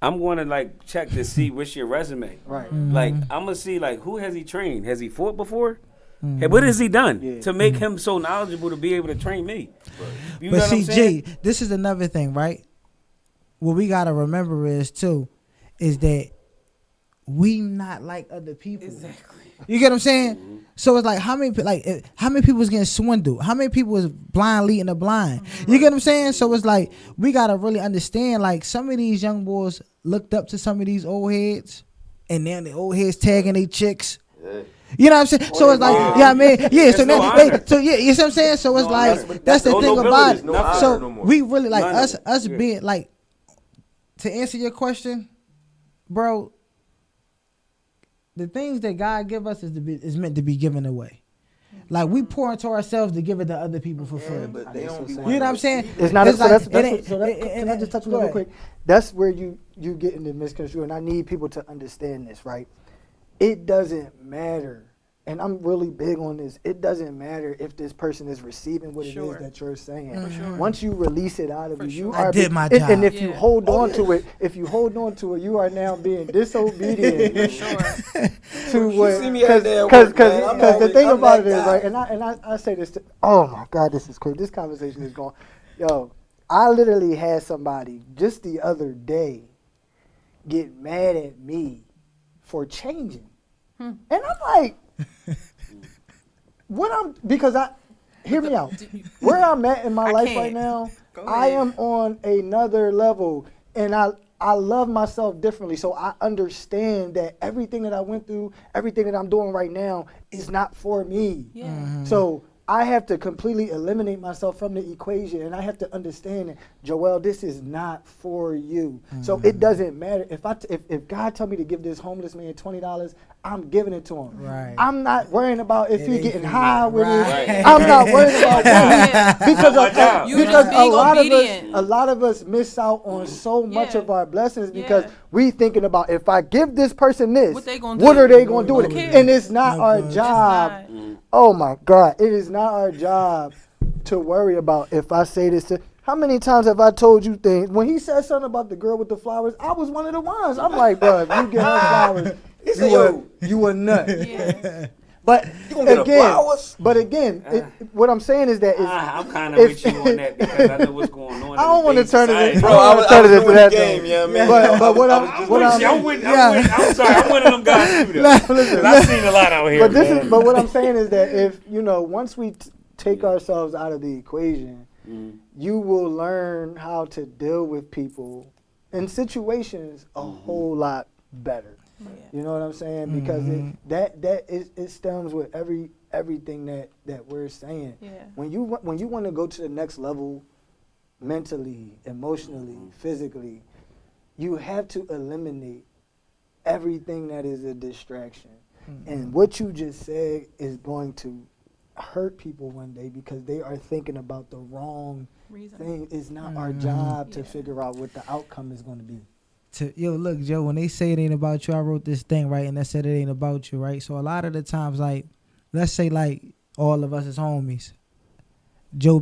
I'm gonna like check to see what's your resume.
Right.
Like I'm gonna see like who has he trained? Has he fought before? Hey, what has he done to make him so knowledgeable to be able to train me? You know
But
what I'm
see,
saying?
G, this is another thing, right? What we gotta remember is that we not like other people.
Exactly.
You get what I'm saying? So it's like how many people is getting swindled? How many people is blind leading the blind? You get what I'm saying? So it's like we gotta really understand like some of these young boys looked up to some of these old heads, and now the old heads tagging they chicks.
Yeah.
You know what I'm saying? So it's like, yeah, I mean, yeah. So
There's no
now,
honor.
so yeah, you see what I'm saying? So it's
No,
like that's the
no
thing
nobility,
about it.
no honor
So
no more.
we really like
None of
us
it. Yeah.
being like to answer your question, bro. The things that God give us is meant to be given away. Like we pour into ourselves to give it to other people for free.
But they don't be
You know what I'm saying?
it's not.
It's
So
like-
that's,
it
that's
ain't-
what, so that,
it-
can I just touch on
go
that real
ahead.
quick? That's where you get into misconstrued, and I need people to understand this, right? It doesn't matter, and I'm really big on this. It doesn't matter if this person is receiving what it
Sure.
is that you're saying.
For sure.
Once you release it out of
For
you,
sure.
you
I
are
did my
and
job.
if you
Yeah.
hold on to it, you are now being disobedient
For sure.
to what.
see me out there at
Because
work, man. I'm
the
always-
thing
I'm
about it
that
is,
guy.
right, and I say this to, oh my God, this is crazy. This conversation is going, yo, I literally had somebody just the other day get mad at me for changing. And I'm like, hear me out. Where I'm at in my
I
life
can't.
right now,
Go
I
ahead.
am on another level, and I love myself differently. So I understand that everything that I went through, everything that I'm doing right now is not for me.
Yeah.
So I have to completely eliminate myself from the equation, and I have to understand that, Joel, this is not for you. So it doesn't matter if God tell me to give this homeless man $20, I'm giving it to him.
Right.
I'm not worrying about if
It
he
ain't
getting
for you.
high with
Right.
it. I'm not worried about that because
Not my job.
You
because
just being obedient.
a lot of us miss out on so much
Yeah.
of our blessings because
Yeah.
we thinking about if I give this person this,
What they gonna
what
do?
are they going to do with
Who
it?
cares?
And it's not
No
our
good.
job.
It's
Oh my God, it is not our job to worry about if I say this to. How many times have I told you things? When he said something about the girl with the flowers, I was one of the ones. I'm like, bro, if you get her flowers,
said, "Yo."
you a nut.
Yeah.
But
You gonna get her
again,
flowers?
what I'm saying is that
I'm kind of
if-
with you on that because I know what's going on.
I don't
want to
turn it.
Bro,
I don't
I
wanna
was
turn it into
doing
that
the game,
though.
yeah, man.
But what
I
I'm
was
what
just-
I'm
I'm sorry. I'm one of them guys too. Though. 'Cause I've seen a lot out here.
but this
man.
is but what I'm saying is that if once we take ourselves out of the equation, you will learn how to deal with people in situations a whole lot better. You know what I'm saying? Because it stems with everything that we're saying.
Yeah.
When you want to go to the next level mentally, emotionally, physically, you have to eliminate everything that is a distraction. And what you just said is going to hurt people one day because they are thinking about the wrong
Reason.
thing. It's not our job to
Yeah.
figure out what the outcome is going to be.
Yo, look, Joe, when they say it ain't about you, I wrote this thing, right? And I said it ain't about you, right? So a lot of the times, like, let's say, like, all of us as homies. Joe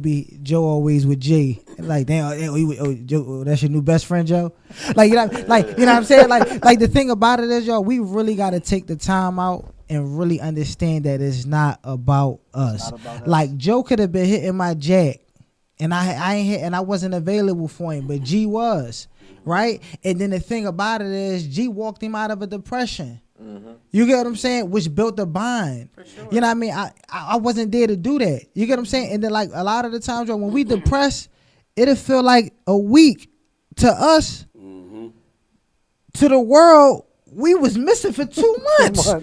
always with Jay. Like, damn, Joe, that's your new best friend, Joe? Like, you know what I'm saying? Like the thing about it is, y'all, we really got to take the time out and really understand that it's not about us.
Not about us.
Like, Joe could have been hitting my jack, and I ain't hit, and I wasn't available for him, but G was, right? And then the thing about it is, G walked him out of a depression. You get what I'm saying? Which built a bond.
For sure.
You know what I mean? I wasn't there to do that. You get what I'm saying? And then, like, a lot of the times, when we depressed, it'll feel like a week to us. To the world, we was missing for 2 months.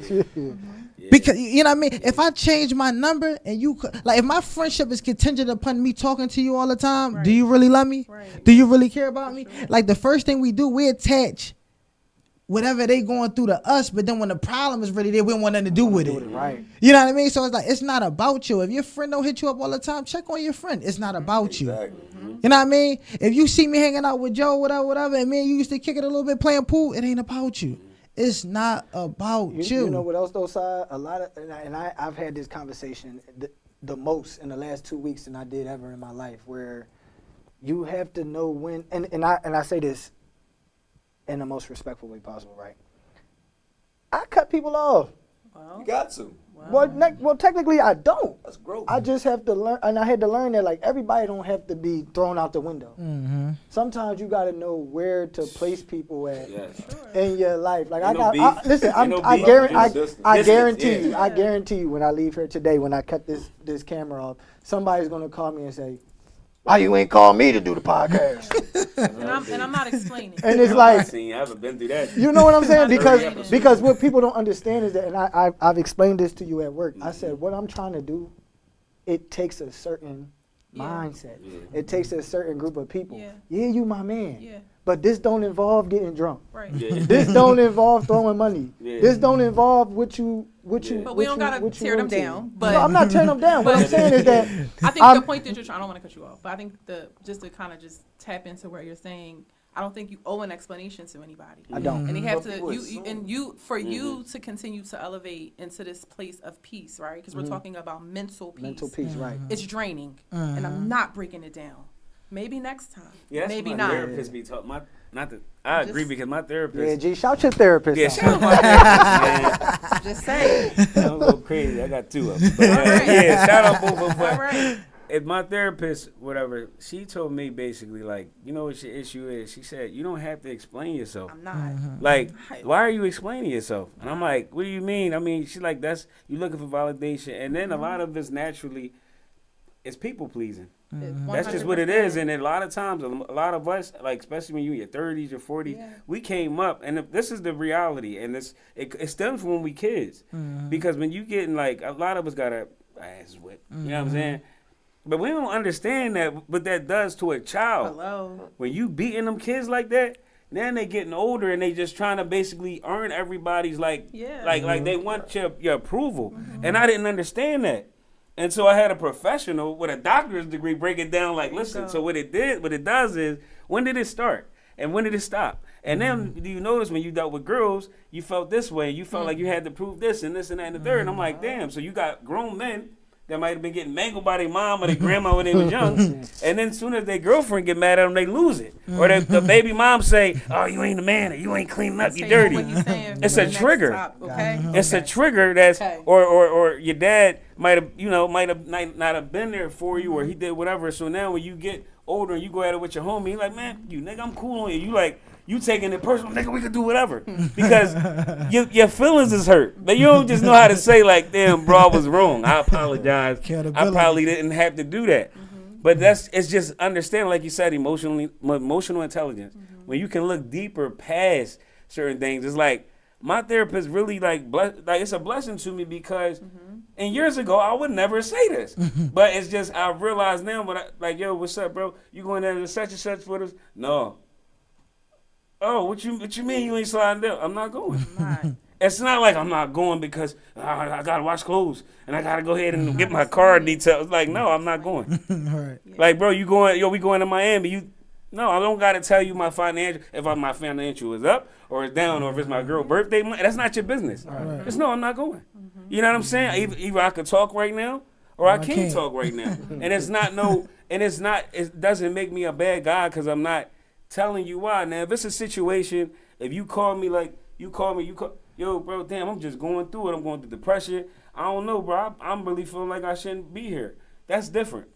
Because, you know what I mean? If I change my number and like, if my friendship is contingent upon me talking to you all the time,
Right.
do you really love me?
Right.
Do you really care about me? Like, the first thing we do, we attach whatever they going through to us, but then when the problem is really there, we don't want nothing to do with it.
Right.
You know what I mean? So it's like, it's not about you. If your friend don't hit you up all the time, check on your friend. It's not about you.
Exactly.
You know what I mean? If you see me hanging out with Joe, whatever, and me and you used to kick it a little bit playing pool, it ain't about you. It's not about you.
You know what else though, Sai? A lot of, I've had this conversation the most in the last 2 weeks than I did ever in my life, where you have to know when, and I say this in the most respectful way possible, right? I cut people off.
You got to.
Well, technically I don't.
That's growth.
I just have to learn, and I had to learn that, like, everybody don't have to be thrown out the window.
Mm-hmm.
Sometimes you got to know where to place people at
Yes.
in your life. Like,
Ain't no beef.
listen,
Ain't no
I
beef.
guarantee,
Distance.
I
Distance,
guarantee
yeah.
you, I guarantee you, when I leave here today, when I cut this camera off, somebody's gonna call me and say, "Why you ain't call me to do the podcast?"
And I'm not explaining.
And it's
I
like,
haven't been through that.
you know what I'm saying?
Not
Because
very
what people don't understand is that, and I've explained this to you at work. I said, what I'm trying to do, it takes a certain
Yeah.
mindset.
Yeah.
It takes a certain group of people.
Yeah.
You my man.
Yeah.
But this don't involve getting drunk.
Right.
Yeah.
This don't involve throwing money.
Yeah.
This don't involve what you.
But we don't gotta tear them down. But
No, I'm not tearing them down. What I'm saying is that
I think the point that you're trying, I don't want to cut you off, but I think just to kind of just tap into where you're saying, I don't think you owe an explanation to anybody.
I don't.
And they have
But
to,
people
you
assume.
you to continue to elevate into this place of peace, right? Because we're talking about mental peace.
Mental peace, right?
It's draining, and I'm not breaking it down. Maybe next time.
Yeah, that's
maybe
my
not.
therapist be talking. I agree because my
Yeah,
therapist.
G, shout your therapist.
Yeah,
out.
shout out my therapist, man.
Just saying.
I'm a little crazy. I got two of them. But,
Alright.
yeah, shout out both of them.
All
But
right.
if my therapist, whatever, she told me basically, like, you know what your issue is? She said, you don't have to explain yourself.
I'm not.
Like,
Right.
why are you explaining yourself? And I'm like, what do you mean? I mean, she's like, you looking for validation. And then a lot of us naturally, it's people pleasing. That's just what it is. And a lot of times, a lot of us, like, especially when you're in your 30s or 40s,
Yeah.
we came up, and this is the reality, and it stems from when we kids. Because when you getting, like, a lot of us got our ass whipped. You know what I'm saying? But we don't understand what that does to a child.
Hello.
When you beating them kids like that, then they getting older and they just trying to basically earn everybody's, like,
Yeah.
like they want your approval. And I didn't understand that. And so I had a professional with a doctor's degree break it down like, listen, so what it does is, when did it start? And when did it stop? And then do you notice when you dealt with girls, you felt this way. You felt like you had to prove this and that and the third. And I'm like, damn, so you got grown men that might have been getting mangled by their mom or their grandma when they was young. And then as soon as their girlfriend get mad at them, they lose it. Or the baby mom say, oh, you ain't a man, or you ain't cleaning up, you dirty. It's a trigger.
Okay.
It's a trigger that's,
Okay.
or your dad might have not have been there for you, or he did whatever. So now when you get older and you go at it with your homie, you like, man, you nigga, I'm cool on you. You like, you taking it personal, nigga, we could do whatever. Because your feelings is hurt. But you don't just know how to say, like, damn, bro, I was wrong. I apologize. I
Accountability.
probably didn't have to do that. But it's just understanding, like you said, emotional intelligence. When you can look deeper past certain things, it's like my therapist really like it's a blessing to me because And years ago, I would never say this. But it's just, I realize now, like, yo, what's up, bro? You going there to such and such for this? No. Oh, what you mean you ain't sliding down? I'm not going. It's not like I'm not going because I gotta wash clothes and I gotta go ahead and get my car details. Like, no, I'm not going.
Right.
Like, bro, we going to Miami. No, I don't gotta tell you my financial, if my financial is up or it's down or if it's my girl's birthday money. That's not your business.
Right.
Just no, I'm not going. You know what I'm saying? Either I could talk right now or I can't talk right now. And it doesn't make me a bad guy because I'm not telling you why. Now, if it's a situation, if you call me, yo, bro, damn, I'm just going through it. I'm going through depression. I don't know, bro. I'm really feeling like I shouldn't be here. That's different.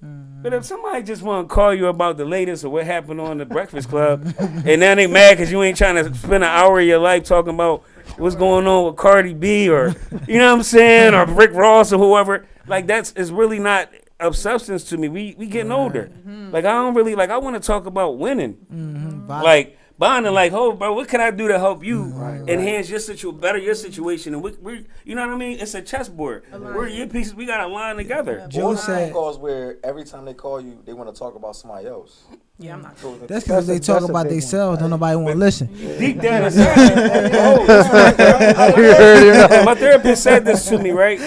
But if somebody just want to call you about the latest or what happened on the Breakfast Club, and now they mad because you ain't trying to spend an hour of your life talking about what's going on with Cardi B or, you know what I'm saying, or Rick Ross or whoever, like it's really not of substance to me. We getting older. Like, I don't really, like, I want to talk about winning. Like, bonding, like, oh, bro, what can I do to help you enhance your situation? And we, you know what I mean? It's a chessboard. We're your pieces. We got to line together.
Joe said,
calls where every time they call you, they want to talk about somebody else.
Yeah, I'm not.
that's because they talk about themselves. Don't nobody want to listen.
Deep down inside, my therapist said this to me, right?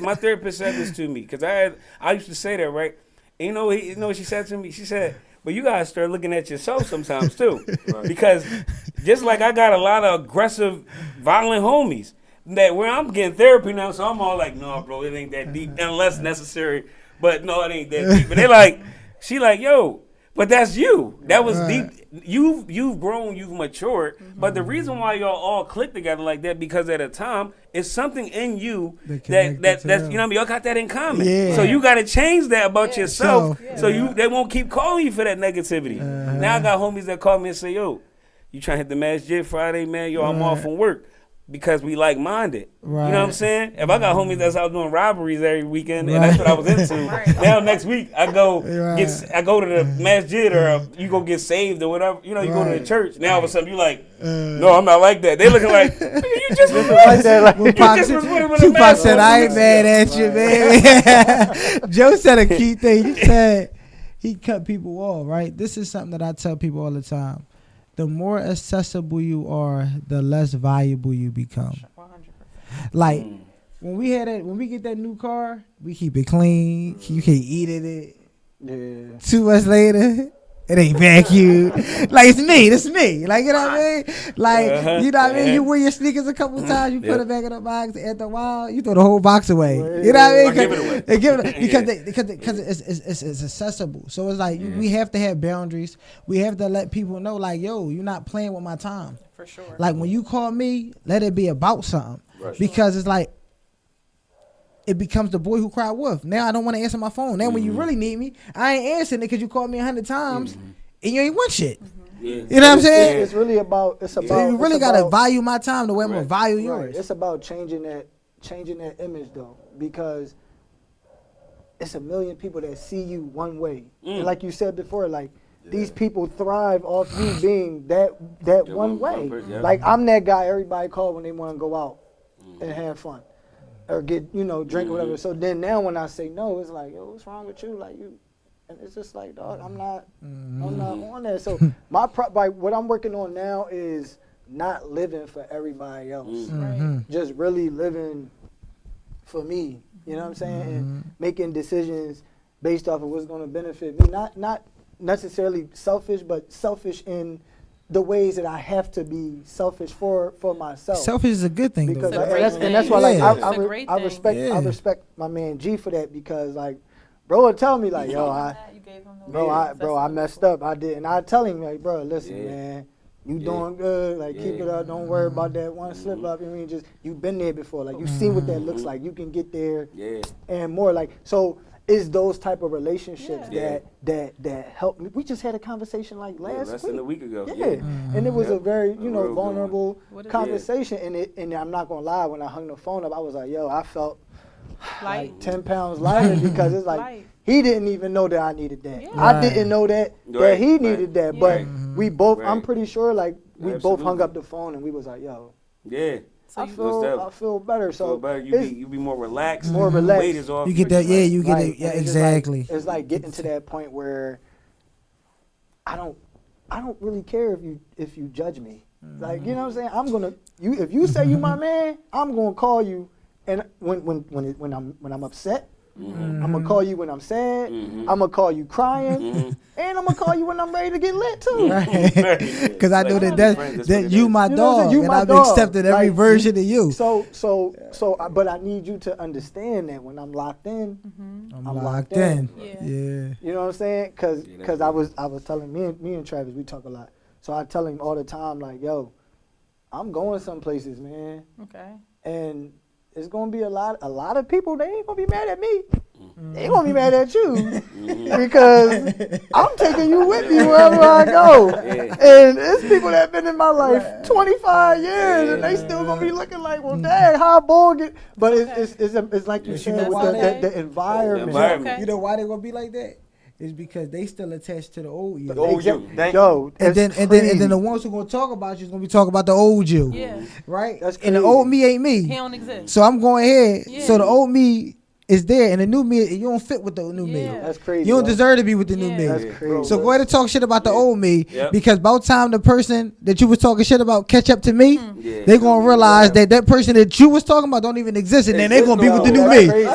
My therapist said this to me because I used to say that, right? And you know what she said to me? She said, but you gotta start looking at yourself sometimes too, because just like I got a lot of aggressive, violent homies that where I'm getting therapy now, so I'm all like, no, bro, it ain't that deep unless necessary. But no, it ain't that deep. But they like, she like, yo, but that's you. That was deep. You've grown, you've matured. But the reason why y'all all click together like that because at a time it's something in you that's you know what I mean. Y'all got that in common.
Yeah.
So you got to change that about yourself. So they won't keep calling you for that negativity. Now I got homies that call me and say, yo, you trying to hit the Masjid Friday, man? Yo, I'm off from work. Because we like-minded.
Right.
You know what I'm saying? If I got homies that's out doing robberies every weekend, and that's what I was into, now next week I go I go to the masjid or you go get saved or whatever. You know, you go to the church. Now all of a sudden you like, no, I'm not like that. They looking like, you just was like that.
Tupac said, I ain't mad at you, man. Joe said a key thing. He said he cut people off, right? This is something that I tell people all the time. The more accessible you are, the less valuable you become.
100%.
Like when we get that new car, we keep it clean. You can eat in it.
Yeah.
2 months later, it ain't vacuumed. Like it's me. Like, you know what I mean? Like, you know what I mean? You wear your sneakers a couple times, you put it back in the box. After a while, you throw the whole box away. You know what I mean?
Or give it away.
They give it because it's accessible. So it's like we have to have boundaries. We have to let people know, like, yo, you're not playing with my time.
For sure.
Like when you call me, let it be about something.
Right.
Because it's like it becomes the boy who cried wolf. Now I don't want to answer my phone. Now when you really need me, I ain't answering it because you called me 100 times and you ain't want shit.
Yeah.
You know what I'm saying?
It's really about.
So you really gotta value my time the way I'm gonna value
Right.
yours.
It's about changing that image though, because it's a million people that see you one way. And like you said before, like these people thrive off you being that one way. Like I'm that guy everybody call when they want to go out and have fun or get drink or whatever. So then now when I say no, it's like, yo, what's wrong with you? Like you. And it's just like, dog, I'm not on that. So what I'm working on now is not living for everybody else. Just really living for me. You know what I'm saying? And making decisions based off of what's going to benefit me. Not necessarily selfish, but selfish in the ways that I have to be selfish for myself.
Selfish is a good thing,
Because
though.
and that's why like
Yeah.
I respect my man G for that, because like bro would tell me like, yo, I messed up. I did, and I tell him like, bro, listen, man, you doing good. Like, keep it up. Don't worry about that one slip up. I mean, just you've been there before. Like, you seen what that looks like. You can get there, and more. Like, so it's those type of relationships that help me. We just had a conversation like less
than a week ago.
Yeah, and it was a very
real
vulnerable conversation. And I'm not gonna lie, when I hung the phone up, I was like, yo, I felt like 10 pounds lighter because it's like he didn't even know that I needed that. I didn't know that he needed that. But we both, I'm pretty sure, like we both hung up the phone and we was like, yo.
Yeah.
So
I
you
feel better. So
So better,
it's
you be more relaxed.
more relaxed.
Weight is off.
You get that, yeah, you get
right,
it, yeah,
and it's just like-
exactly.
it's like getting to that point where I don't really care if you judge me. Like, you know what I'm saying? I'm gonna if you say you my man, I'm gonna call you, and when I'm upset, I'm gonna call you when I'm sad. I'm gonna call you crying, and I'm gonna call you when I'm ready to get lit too.
Because I know
Like,
that
friends, that's
that
what it
you
is.
my
You know what I'm saying?
dog,
You
and
my
I've
dog.
accepted every
Like,
version of you.
But I need you to understand that when I'm locked in,
I'm
I'm
locked
locked
in.
Yeah.
Yeah.
you know what I'm saying? Cause
Yeah, that's
I was telling me and Travis, we talk a lot. So I tell him all the time, like, yo, I'm going some places, man,
Okay.
and it's gonna be a lot of people. They ain't gonna be mad at me. They gonna be mad at you because I'm taking you with me wherever I go.
Yeah.
And it's people that been in my life 25 years, and they still gonna be looking like, well, dang, how bold get? But it's like you
But you
said
know
with
why
the environment.
environment.
Okay.
You know why they gonna be like that? It's because they still attached to the old you.
The old you. Thank
Yo,
And
that's
then
crazy.
the ones who gonna talk about you is gonna be talking about the old you,
Yeah.
right?
That's
And the
crazy.
old me ain't
He
me,
don't exist.
so I'm going ahead.
Yeah.
So the old me is there, and the new me, you don't fit with the new me.
Yeah.
That's crazy.
You don't
yo.
deserve to be with the new
Yeah.
me.
That's
Yeah.
crazy.
So go ahead and talk shit about the
Yeah.
old me,
Yep.
because by the time the person that you was talking shit about catch up to me,
Yeah.
they gonna realize that person that you was talking about don't even exist, and then they gonna be with the new
That's
me.
crazy.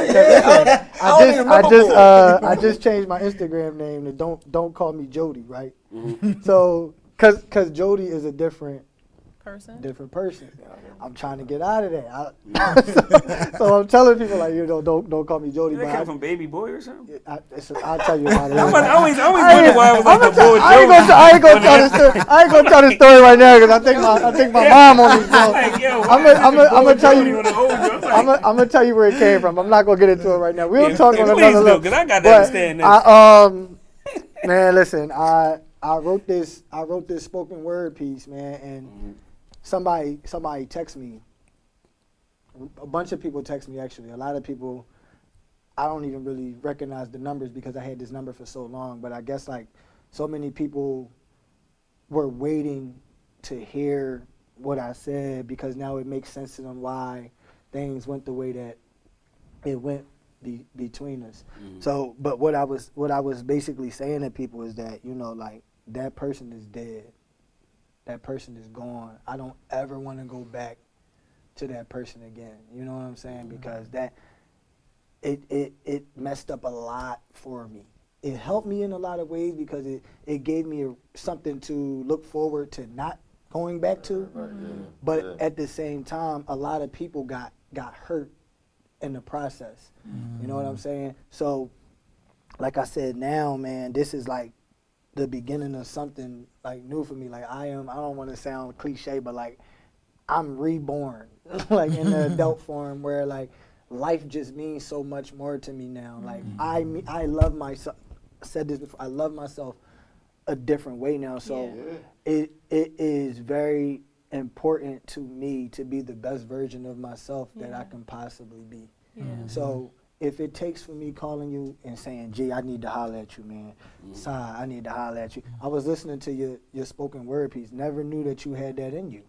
I don't even remember
I just changed my Instagram name to don't call me Jody, right?
Mm-hmm.
So, cause Jody is a different person. I'm trying to get out of that. So I'm telling people like, don't call me Jody.
Did that
But
come from Baby Boy or something?
I'll tell you about it.
I always wondered why it was like the boy
I ain't gonna tell the story. I ain't gonna tell the story right now because I think my mom on this show.
Like, yo,
I'm gonna tell
Jody
you.
on the old you. I'm like,
I'm gonna tell you where it came from. I'm not gonna get into it right now. We'll
Yeah,
talk
yeah,
on
please
another
do,
level.
'cause I gotta
But
understand this.
man, listen, I wrote this spoken word piece, man, and somebody text me. A bunch of people text me actually. A lot of people, I don't even really recognize the numbers because I had this number for so long. But I guess like so many people were waiting to hear what I said because now it makes sense to them why things went the way that it went between us. So, but what I was basically saying to people is that, like, that person is dead. That person is gone. I don't ever want to go back to that person again. You know what I'm saying? Because that it messed up a lot for me. It helped me in a lot of ways because it gave me something to look forward to not going back to. But at the same time, a lot of people got hurt in the process. You know what I'm saying? So, like I said, now, man, this is like the beginning of something like new for me. Like I don't want to sound cliche, but like I'm reborn, like in the adult form where like life just means so much more to me now. Like I love myself. I said this before. I love myself a different way now. So it is very important to me to be the best version of myself that I can possibly be. So if it takes for me calling you and saying, G, I need to holler at you, man. Sai, I need to holler at you. I was listening to your spoken word piece. Never knew that you had that in you.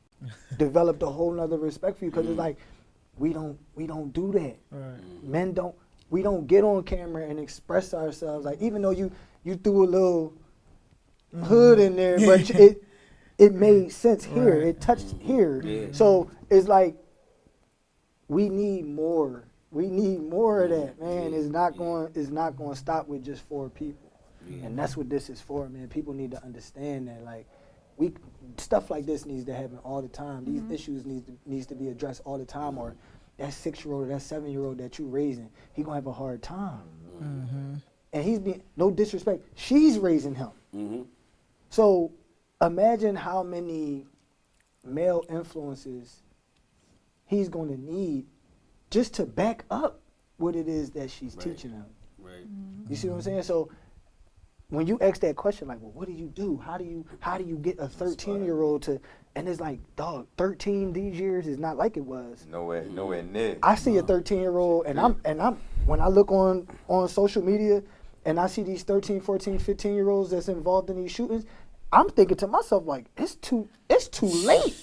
Developed a whole nother respect for you because it's like we don't do that.
Right.
Men don't. We don't get on camera and express ourselves. Like even though you threw a little hood in there, but it made sense here.
Right.
It touched here.
Yeah.
So it's like we need more. We need more of that, man. It's not going to stop with just 4 people. And that's what this is for, man. People need to understand that like stuff like this needs to happen all the time. These issues needs to be addressed all the time, or that 6-year-old or that 7-year-old that you raising, he gonna have a hard time. And he's being, no disrespect, she's raising him. So imagine how many male influences he's gonna need just to back up what it is that she's teaching him.
Right.
You see what I'm saying? So when you ask that question, like, well, what do you do? How do you get a 13-year-old to? And it's like, dog, 13 these years is not like it was.
Nowhere near.
I see a 13-year-old, and I'm when I look on social media, and I see these 13, 14, 15-year-olds that's involved in these shootings, I'm thinking to myself like, it's too late.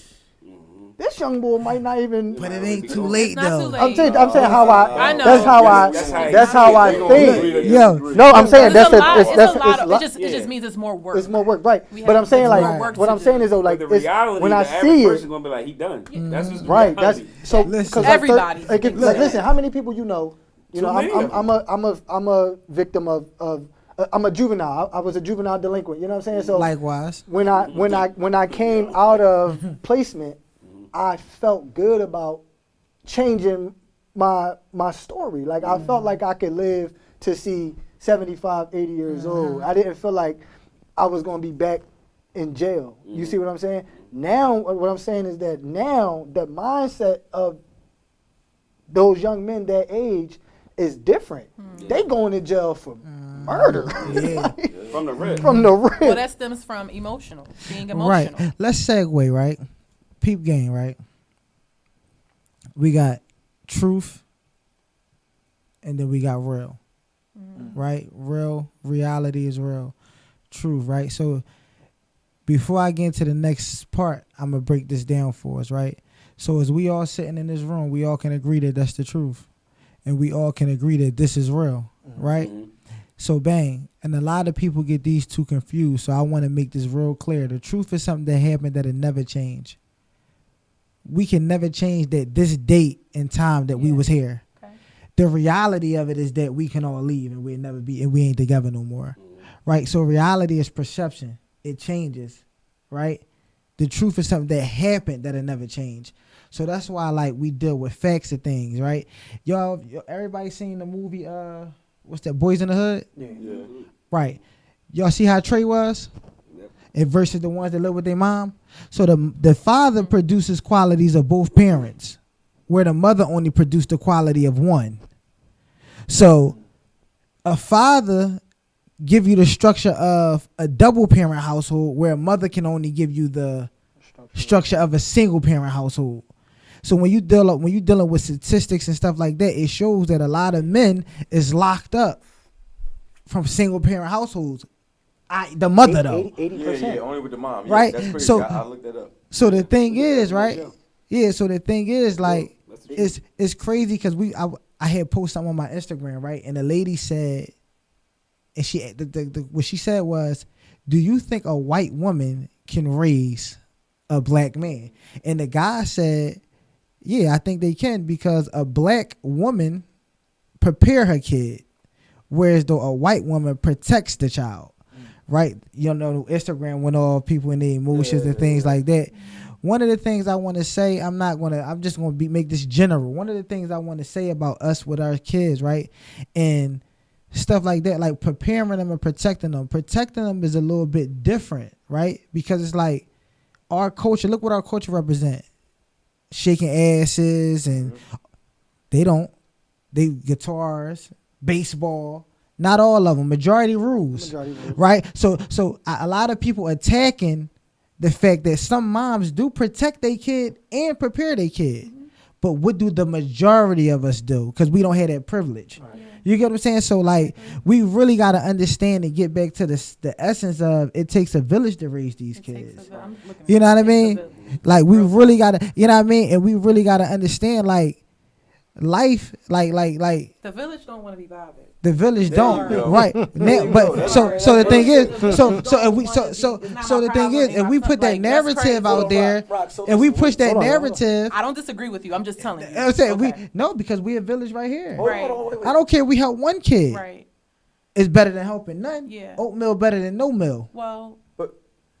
This this young boy might not even.
But it ain't too late
It's not
though.
too late.
I'm saying how
I know.
That's how I. That's how I think.
Yo,
No, I'm saying
It's
that's
a lot.
it's
It's a lot.
lot-
It just means it's more work.
it's more work, right?
We
But
have-
I'm saying
it's
like
more work
what
to
I'm
do.
saying is though like
the
it's-
reality,
when I
the
see
average
it,
person gonna be like, he done. That's just the
right? That's
reality.
so
Listen.
because
Everybody
like,
thinks
like
that.
listen, how many people you know? You know,
Too many of
I'm a victim of I'm a juvenile. I was a juvenile delinquent. You know what I'm saying? So
likewise.
when I came out of placement, I felt good about changing my story. Like I felt like I could live to see 75, 80 years old. I didn't feel like I was going to be back in jail. You see what I'm saying? Now what I'm saying is that now the mindset of those young men that age is different. They going to jail for murder.
Yeah.
From the rip.
From the rip.
Well, that stems from being emotional.
Right. Let's segue, right? Peep game, right? We got truth and then we got real. Right? Reality is real. Truth, right? So before I get into the next part, I'm going to break this down for us, right? So as we all sitting in this room, we all can agree that that's the truth. And we all can agree that this is real, right? So bang, and a lot of people get these two confused. So I want to make this real clear. The truth is something that happened that'll never change. We can never change that this date and time that we was here.
Okay.
The reality of it is that we can all leave and we'll never be, and we ain't together no more, right? So reality is perception. It changes, right? The truth is something that happened that'll never change. So that's why like we deal with facts of things, right? Y'all, everybody seen the movie, what's that, Boys in the Hood?
Yeah.
Right. Y'all see how Trey was? And versus the ones that live with their mom. So the father produces qualities of both parents, where the mother only produced the quality of one. So a father give you the structure of a double parent household, where a mother can only give you the structure of a single parent household. So when you dealing with statistics and stuff like that, it shows that a lot of men is locked up from single parent households. The mother though.
80%.
Yeah, only with the mom. Yeah,
Right?
That's crazy.
So-
I looked that up.
So the thing is, right? Yeah. So the thing is, like, it's crazy because I had posted something on my Instagram, right? And the lady said, and she what she said was, "Do you think a white woman can raise a black man?" And the guy said, "Yeah, I think they can, because a black woman prepare her kid, whereas though a white woman protects the child." Right? You know, Instagram went all people in their emotions and things like that. One of the things I want to say, I'm just going to make this general. One of the things I want to say about us with our kids, right? And stuff like that, like preparing them and protecting them. Protecting them is a little bit different, right? Because it's like our culture, look what our culture represent. Shaking asses and they guitars, baseball. Not all of them. Majority rules. Right? So a lot of people attacking the fact that some moms do protect their kid and prepare their kid. But what do the majority of us do? Because we don't have that privilege. Right. You get what I'm saying? So like we really got to understand and get back to the essence of it takes a village to raise these kids. You know what I mean? Like we really got to, you know what I mean? And we really got to understand like life, like
the village don't want to be bothered.
The village
There
don't,
you go.
right? Now, but so the thing is, so the thing is, if we put that
Like, that's crazy.
narrative out there,
So
and we
listen,
push that
hold on.
narrative,
I don't disagree with you. I'm just telling you.
I'm saying
Okay.
because we a village right here.
Right.
I don't care. We help one kid.
Right.
It's better than helping none.
Yeah.
Oatmeal better than no meal.
Well,
But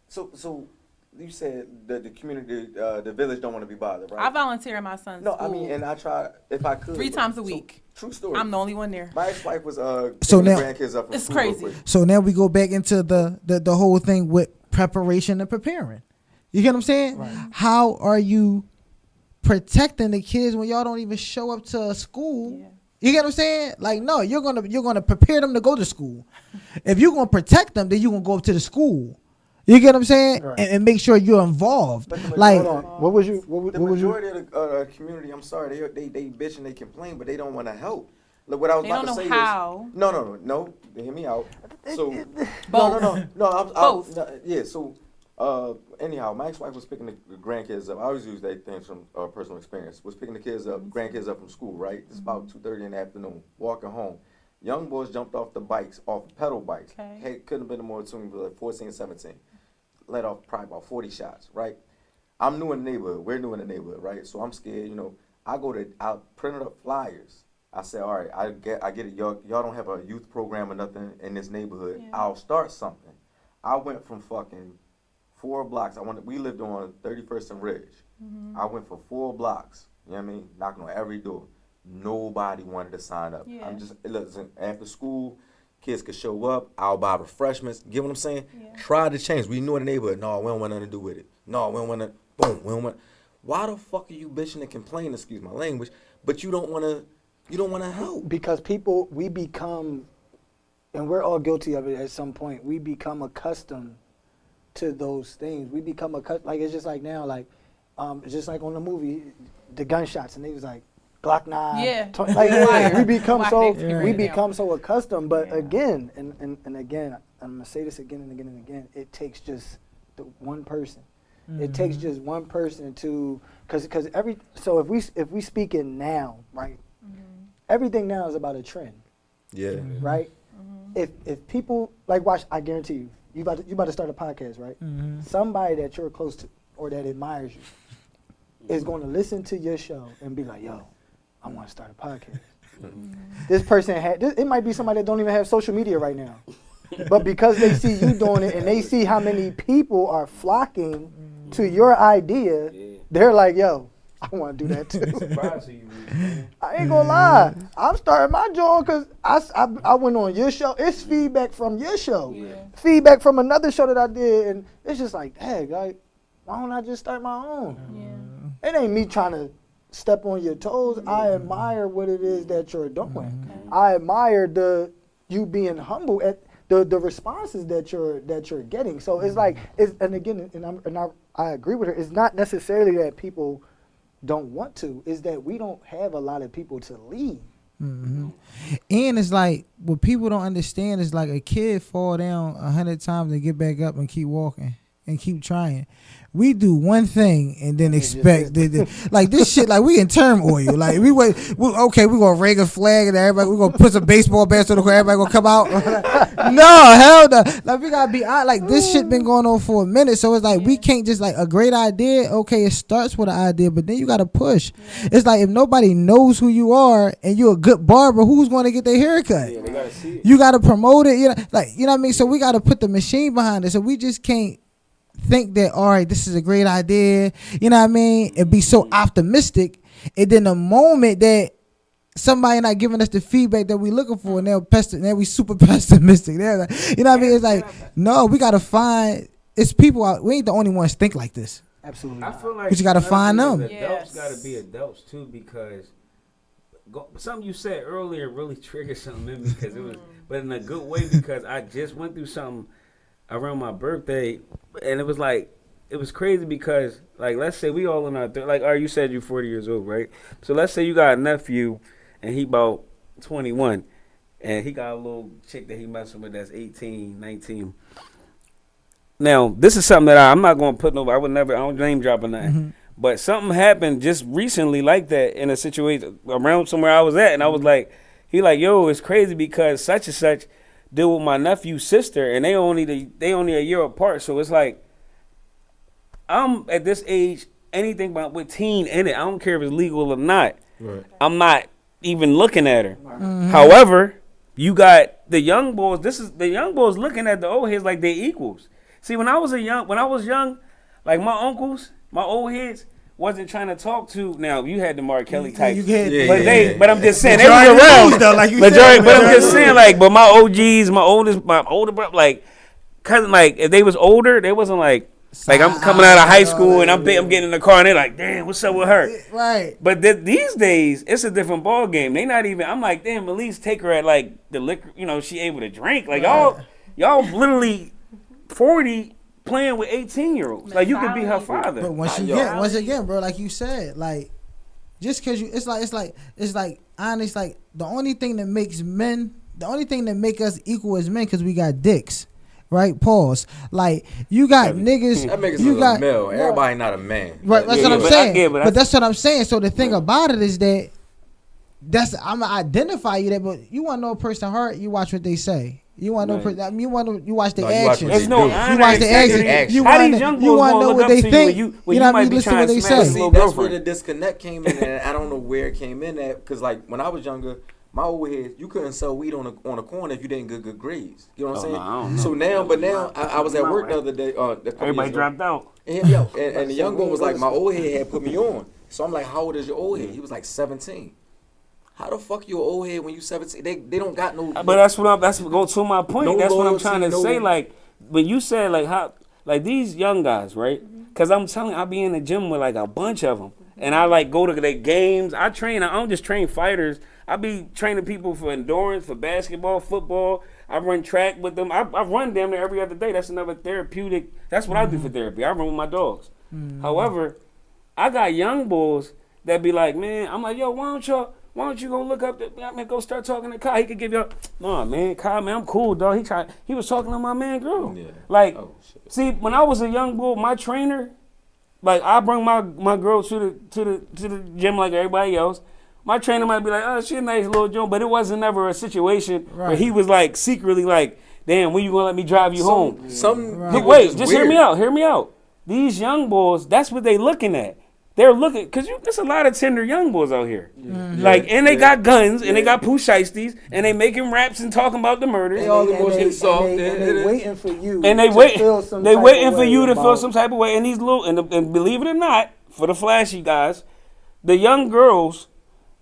so you said that the community, the village don't want to be bothered, right?
I volunteer in my son's
No,
school
I mean, and I try if I could
3 times a week.
True story.
I'm the only one there.
My ex-wife was
So
picking
now-
the grandkids up from
It's
school real
crazy.
quick.
So now we go back into the whole thing with preparation and preparing. You get what I'm saying?
Right.
How are you protecting the kids when y'all don't even show up to school?
Yeah.
You get what I'm saying? Like, no, you're gonna prepare them to go to school. If you're gonna protect them, then you're gonna go up to the school. You get what I'm saying?
Right.
And make sure you're involved.
But the
Like,
Hold on. What was you? What
The
was you?
majority of the community, I'm sorry, they bitch and they complain, but they don't want to help. Look, what I was
They
about
don't
to
know
say
how.
is no. Hear me out. So
Both.
no.
Both.
Yeah. So Anyhow, my ex-wife was picking the grandkids up. I always use that thing from personal experience. Was picking the grandkids up from school, right? It's about 2:30 in the afternoon. Walking home. Young boys jumped off the bikes, off pedal bikes.
Okay.
Hey, couldn't have been more between like 14 and 17. Let off probably about 40 shots, right? I'm new in the neighborhood. We're new in the neighborhood, right? So I'm scared, I printed up flyers. I said, all right, I get it. Y'all don't have a youth program or nothing in this neighborhood.
Yeah.
I'll start something. I went from fucking 4 blocks. We lived on 31st and Ridge. I went for 4 blocks. You know what I mean? Knocking on every door. Nobody wanted to sign up.
Yeah.
I'm just listen. After school, kids could show up. I'll buy refreshments. Get what I'm saying?
Yeah.
Try to change. We knew in the neighborhood. No, we don't want nothing to do with it. No, we don't want to. Boom. We don't want. Why the fuck are you bitching and complaining? Excuse my language. But you don't want to. You don't want to help.
Because we become, and we're all guilty of it at some point. We become accustomed to those things. We become accustomed. Like it's just like now, like it's just like on the movie, the gunshots, and they was like Glock 9.
Yeah.
Like we become
Wire
so
experience
we
now.
become so accustomed. But
Yeah.
again, and again, I'm gonna say this again and again and again. It takes just the one person. It takes just one person to, because so if we speak in now, right? Everything now is about a trend,
Yeah.
right? If people like watch, I guarantee you, you about to start a podcast, right? Somebody that you're close to or that admires you is going to listen to your show and be like, "Yo, I want to start a podcast." This person it might be somebody that don't even have social media right now, but because they see you doing it and they see how many people are flocking to your idea, they're like, "Yo, I want to do that too." I ain't gonna lie. I'm starting my joint because I went on your show. It's feedback from your show, feedback from another show that I did, and it's just like, hey, like, why don't I just start my own?
Yeah.
It ain't me trying to step on your toes. I admire what it is that you're doing. I admire you being humble at the responses that you're getting. So it's like, and again, I agree with her. It's not necessarily that people don't want to, is that we don't have a lot of people to lead.
And it's like what people don't understand is like a kid fall down 100 times and get back up and keep walking and keep trying. We do one thing and then expect like this shit, like we in turmoil. Like we gonna ring a flag and everybody, we gonna put some baseball bats on the court, everybody gonna come out. No, hell no. Like we gotta be out. Like this shit been going on for a minute, so it's like we can't just like a great idea. Okay, it starts with an idea, but then you gotta push. It's like if nobody knows who you are and you're a good barber, who's gonna get their haircut?
Yeah, they gotta see it.
You gotta promote it. You know what I mean. So we gotta put the machine behind it. So we just can't think that, all right, this is a great idea, you know what I mean, and be so optimistic, and then the moment that somebody not giving us the feedback that we looking for, and now we super pessimistic. They're like, you know what I mean? It's like, no, we gotta find, it's people out, we ain't the only ones think like this.
Absolutely.
I feel like
But you gotta find them.
Adults
Yes.
gotta be adults too, because something you said earlier really triggered something in me, because it was, but in a good way, because I just went through something around my birthday, and it was crazy because, like, let's say we all in our like, you said you're 40 years old, right? So let's say you got a nephew and he about 21, and he got a little chick that he messing with that's 18, 19. Now, this is something that I'm not going to put I don't name drop or nothing. But something happened just recently like that in a situation around somewhere I was at, and I was like, yo, it's crazy because such and such deal with my nephew's sister, and they only a year apart. So it's like, I'm at this age, anything with teen in it, I don't care if it's legal or not.
Right.
I'm not even looking at her. However, you got the young boys. The young boys looking at the old heads like they equals. See, when I was young, like my uncles, my old heads wasn't trying to talk to. Now you had the Mark Kelly types, but I'm just saying they was around.
Though, like you
Majority, but I'm just saying, like, but my OGs, my older brother, like, cousin, like, if they was older, they wasn't like I'm coming out of high school and I'm getting in the car and they're like, damn, what's up with her?
Right.
But these days, it's a different ball game. They not even. I'm like, damn, at least take her at like the liquor. You know, she able to drink. Like y'all literally 40 playing with 18-year-olds. Like you could be her father.
But once again, bro, like you said, like just cause it's like honest, like the only thing that make us equal as men, cause we got dicks. right? Pause. Like you got niggas,
That makes
you
us
got
a male. Everybody not a man.
right. That's
Yeah,
what I'm
but
saying.
but
But that's what I'm saying. So the thing about it is that I'm gonna identify you that, but you want to know a person heart, you watch what they say. You want to know,
Right.
you watch their
No, you watch
actions.
what
There's
they
no
do.
honor
You watch
in
the
integrity.
actions. You
How
wanna-
these young
you
boys
wanna
gonna
know
look
what
up
they
to you
think.
when you
You know what I
might
mean?
be
Listen
trying
what
to
they
smash
say.
your
See,
little
that's where
girlfriend?
the disconnect came in, and I don't know where it came in at. Because like when I was younger, my old head, you couldn't sell weed on a corner if you didn't get good grades. You know what I'm
Oh,
saying?
no, I don't know.
So now, I was at work the other day. A couple
Everybody
years ago.
dropped out.
And hit me out. And the young boy was like, my old head had put me on. So I'm like, how old is your old head? He was like 17. How the fuck you an old head when you 17? They don't got no.
But that's go to my point.
No
That's what I'm
loyalty,
trying to
no-
say. Like when you said like how like these young guys, right? Because I'm telling you, I be in the gym with like a bunch of them, and I like go to their games. I don't just train fighters. I be training people for endurance, for basketball, football. I run track with them. I run damn near every other day. That's another therapeutic. That's what I do for therapy. I run with my dogs. However, I got young boys that be like, man, I'm like, yo, why don't you go look up go start talking to Kai. He could give you no man, Kai, man, I'm cool, dog. He was talking to my man girl.
Yeah.
Like,
Oh, shit.
see, when I was a young boy, my trainer, like I bring my girl to the gym like everybody else. My trainer might be like, oh, she a nice little joint, but it wasn't never a situation where
Right.
he was like secretly like, damn, when you gonna let me drive you home?
Some
Right.
people
Wait, just hear
weird.
me out. Hear me out. These young boys, that's what they looking at. They're looking, because there's a lot of tender young boys out here. Like, and they got guns, and they got poo shiesties, and they making raps and talking about the murders.
They all
And
emotionally soft.
and
It
they
is.
waiting for you.
And they
to
wait,
feel some
they
type
waiting
of
for
way
you to feel
about-
some type of way. And these little, and believe it or not, for the flashy guys, the young girls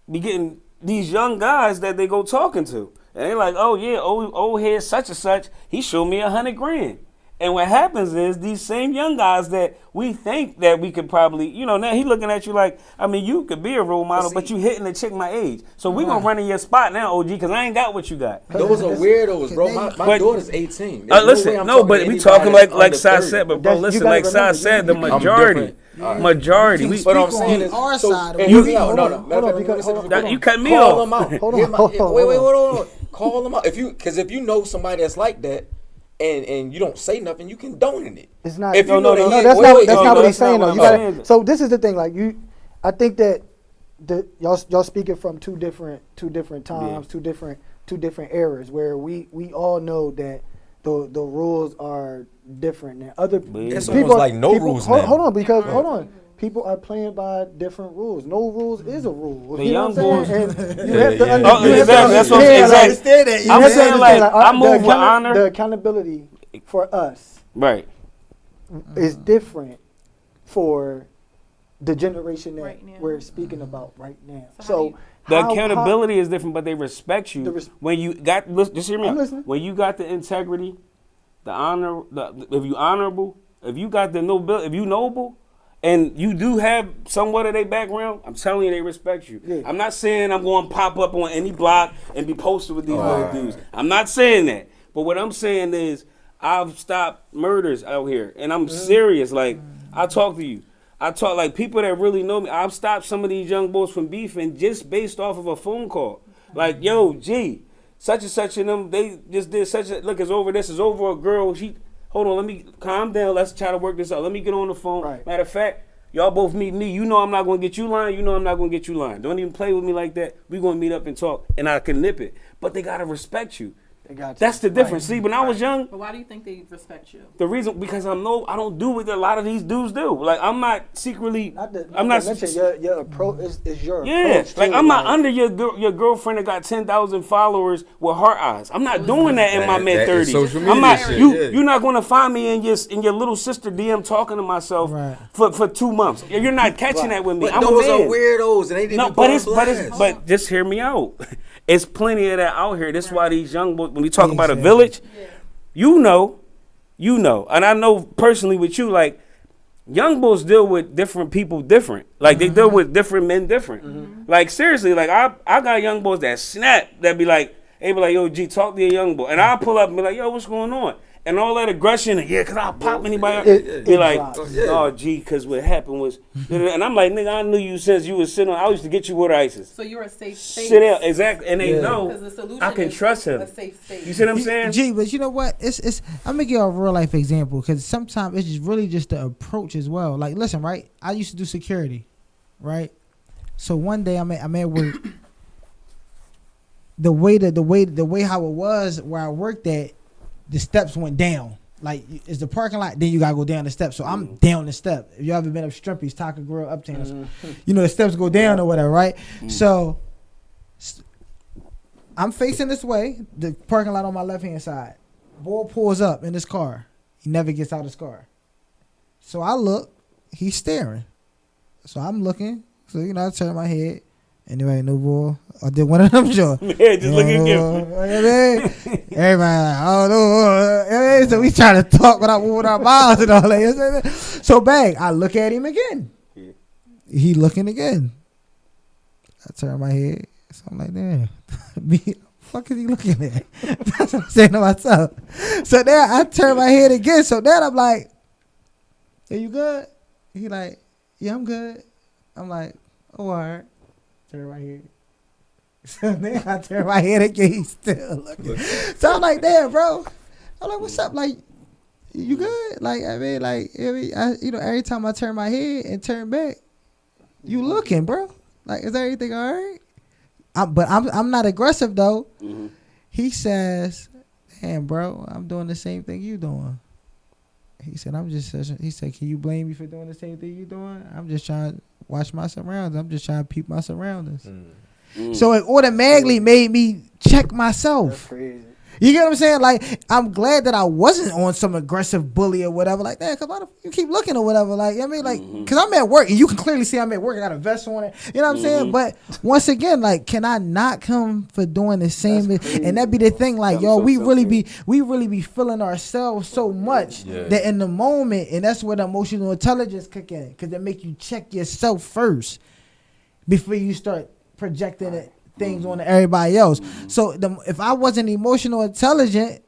be getting these young guys that they go talking to, and they like, oh yeah, old head such and such, he showed me $100,000. And what happens is these same young guys that we think that we could probably, now he looking at you like, I mean, you could be a role model, but you hitting a chick my age. So we gonna run in your spot now, OG, because I ain't got what you got.
Those are weirdos, bro. My
But-
daughter's 18. There's way
Listen,
I'm
no,
talking
but
to
we
anybody
talking
that's
like
under
Sai
30.
said, but
But
bro,
you
listen,
gotta
like Sai
remember,
said, the
you-
I'm
majority,
different. All right.
majority.
We
But I'm
speak
saying
on
is,
our
so,
side of
and
it.
hear
You-
me out.
hold
No,
on,
no.
hold on,
let me
because-
listen
hold
to
on,
me.
You cut me
Call
off.
them out.
Hold on,
Hear my-
hold on,
wait,
hold on.
hold on. Call them out. Because if you know somebody that's like that, and you don't say nothing, you condone it.
It's not.
If you
no,
know
no,
they
no.
hit-
That's
wait,
not.
wait,
That's
no,
not what
no,
he's saying.
that's
Though.
not
You
what I'm
got.
saying.
So this is the thing. Like I think that y'all speaking from two different times, two different eras where we all know that the rules are different now. Other
It's
people-
almost like no rules
hold,
now.
hold on, because hold on. People are playing by different rules. No rules is a rule.
The
You know
young
what I'm
boys-
saying? And you
Yeah,
have to
yeah.
under-
Oh,
you have to
exactly. That's what I'm
understand,
saying.
like,
Understand that.
you
I'm
have to
saying,
understand,
like,
the
I move with honor.
The accountability for us
Right.
is different for the generation that
Right now.
we're speaking about right now.
So how
So
do
The
how-
accountability is different, but they respect
The
you
res-
when you got. Just hear me
I'm
out.
listening.
When you got the integrity, the honor, if you honorable, if you got the noble, if you noble, and you do have somewhat of their background, I'm telling you, they respect you.
Yeah.
I'm not saying I'm going to pop up on any block and be posted with these little
right.
dudes. I'm not saying that. But what I'm saying is, I've stopped murders out here, and I'm serious. Like I talk to you. I talk like people that really know me. I've stopped some of these young boys from beefing just based off of a phone call. Like, yo, G, such and such and them, they just did such a look, it's over, this is over a girl. Hold on, let me calm down, let's try to work this out. Let me get on the phone.
Right.
Matter of fact, y'all both meet me. You know I'm not gonna get you lying, you know I'm not gonna get you lying. Don't even play with me like that. We gonna meet up and talk, and I can nip it. But they gotta respect you.
They got you.
That's the difference. See, when I was young,
But why do you think they respect you?
the reason because I don't do what a lot of these dudes do. Like I'm not secretly.
I'm not mentioning your approach is your
Yeah,
approach.
like
too,
I'm not under your girlfriend that got 10,000 followers with heart eyes. I'm not doing that in my
That-
mid
that is
30s.
social
I'm not.
media shit,
You
yeah.
you're not going to find me in your little sister DM talking to myself
Right.
for 2 months. You're not catching that with me.
But
I'm
those
a
are
man.
weirdos, and they didn't
No,
put
but
on
it's
blast.
but just hear me out. It's plenty of that out here. That's why these young boys, when we talk about a
Exactly.
village, you know, and I know personally with you, like young boys deal with different people different. Like they deal with different men different. Like seriously, like I got young boys that snap that be like, hey, be like, yo, G, talk to your young boy, and I'll pull up and be like, yo, what's going on? and all that aggression, and cause I'll pop anybody.
It
Be like,
drops.
oh, gee, cause what happened was, and I'm like, nigga, I knew you since you was sitting on. I used to get you water ices.
So you're a safe space.
Sit down, exactly, and they
Yeah.
know
Because the solution
I can
is
trust him.
a safe space.
You see what I'm saying?
Gee, but you know what? It's. I'm gonna give you a real life example because sometimes it's just really just the approach as well. Like, listen, right? I used to do security, right? So one day I'm at work. The way how it was where I worked at, the steps went down. Like, it's the parking lot, then you gotta go down the steps. So I'm down the step. If you ever been up Strimpy's, Taco Grill, Uptown, you know the steps go down or whatever, right? So I'm facing this way, the parking lot on my left hand side. Boy pulls up in his car. He never gets out of his car. So I look, he's staring. So I'm looking. So I turn my head. Anyway, no boy. I did one of them shows.
Yeah, just look at him.
Everybody like, oh no. So we trying to talk without moving our mouths and all that. So bang, I look at him again.
Yeah.
He looking again. I turn my head. So I'm like, damn. Me, fuck is he looking at? That's what I'm saying to myself. So then I turn my head again. So then I'm like, are you good? He like, yeah, I'm good. I'm like, oh, all right. Turn my head. So then I turn my head again. He's still looking. So I'm like, damn, bro. I'm like, what's up? Like, you good? Like, every time I turn my head and turn back, you looking, bro. Like, is everything all right? But I'm not aggressive though.
Mm-hmm.
He says, damn, bro, I'm doing the same thing you doing. He said, he said, can you blame me for doing the same thing you doing? I'm just trying to watch my surroundings. I'm just trying to peep my surroundings. So it automatically made me check myself.
That's crazy.
You get what I'm saying? Like, I'm glad that I wasn't on some aggressive bully or whatever like that. Cause why the you keep looking or whatever. Like, I mean, like, cause I'm at work and you can clearly see I'm at work. I got a vest on it. You know what I'm saying? But once again, like, can I not come for doing the same? And that be the thing. Like, yo, we really be feeling ourselves so much that in the moment, and that's where the emotional intelligence kick in. Cause they make you check yourself first before you start projecting it. Things on everybody else. So if I wasn't emotional intelligent,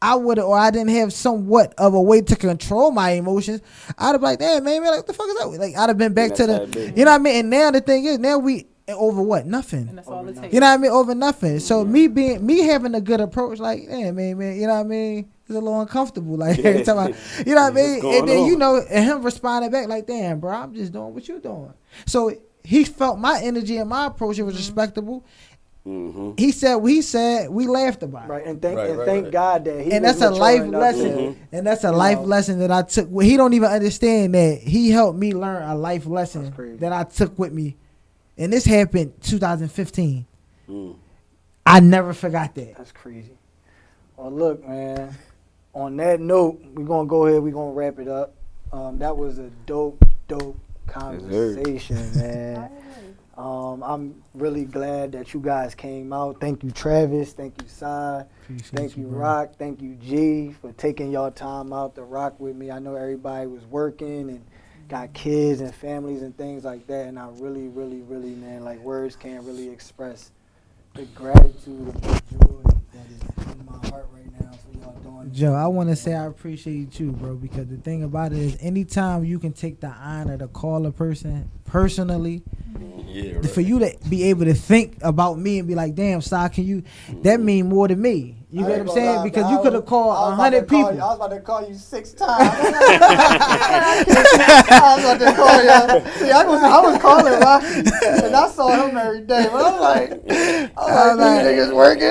I didn't have somewhat of a way to control my emotions, I'd have been like, damn, man, like, what the fuck is that? Like, I'd have been back to the, you know what I mean? And now the thing is, now we over what? Nothing.
And that's all it takes.
You know what I mean? Over nothing. So me having a good approach, like, man, you know what I mean? It's a little uncomfortable. Like, every time you know what I mean? And then, and him responding back like, damn, bro, I'm just doing what you doing. So he felt my energy and my approach. It was respectable.
Mm-hmm.
He said, we laughed about it.
Right, and thank God that he
And
was
that's a life
mature enough
lesson.
to,
And that's a life lesson that I took. Well, he don't even understand that he helped me learn a life lesson that I took with me. And this happened 2015. I never forgot that.
That's crazy. Well, look, man. On that note, we're gonna go ahead. We're gonna wrap it up. That was a dope conversation, man. I'm really glad that you guys came out. Thank you, Travis. Thank you, Sai. Thank you, Rock. Thank you, G, for taking y'all time out to rock with me. I know everybody was working and got kids and families and things like that, and I really, really, really, man, like, words can't really express the gratitude and the joy that is in my heart right now for y'all doing this.
Joe, I want to say I appreciate you too, bro, because the thing about it is anytime you can take the honor to call a person personally, for you to be able to think about me and be like, damn, Si, can you, that mean more to me. You get what I'm saying? Because you could have called 100 people.
I was about to call you 6 times. I was about to call you. See, I was calling Rocky, and I saw him every day. But I'm like, these niggas working.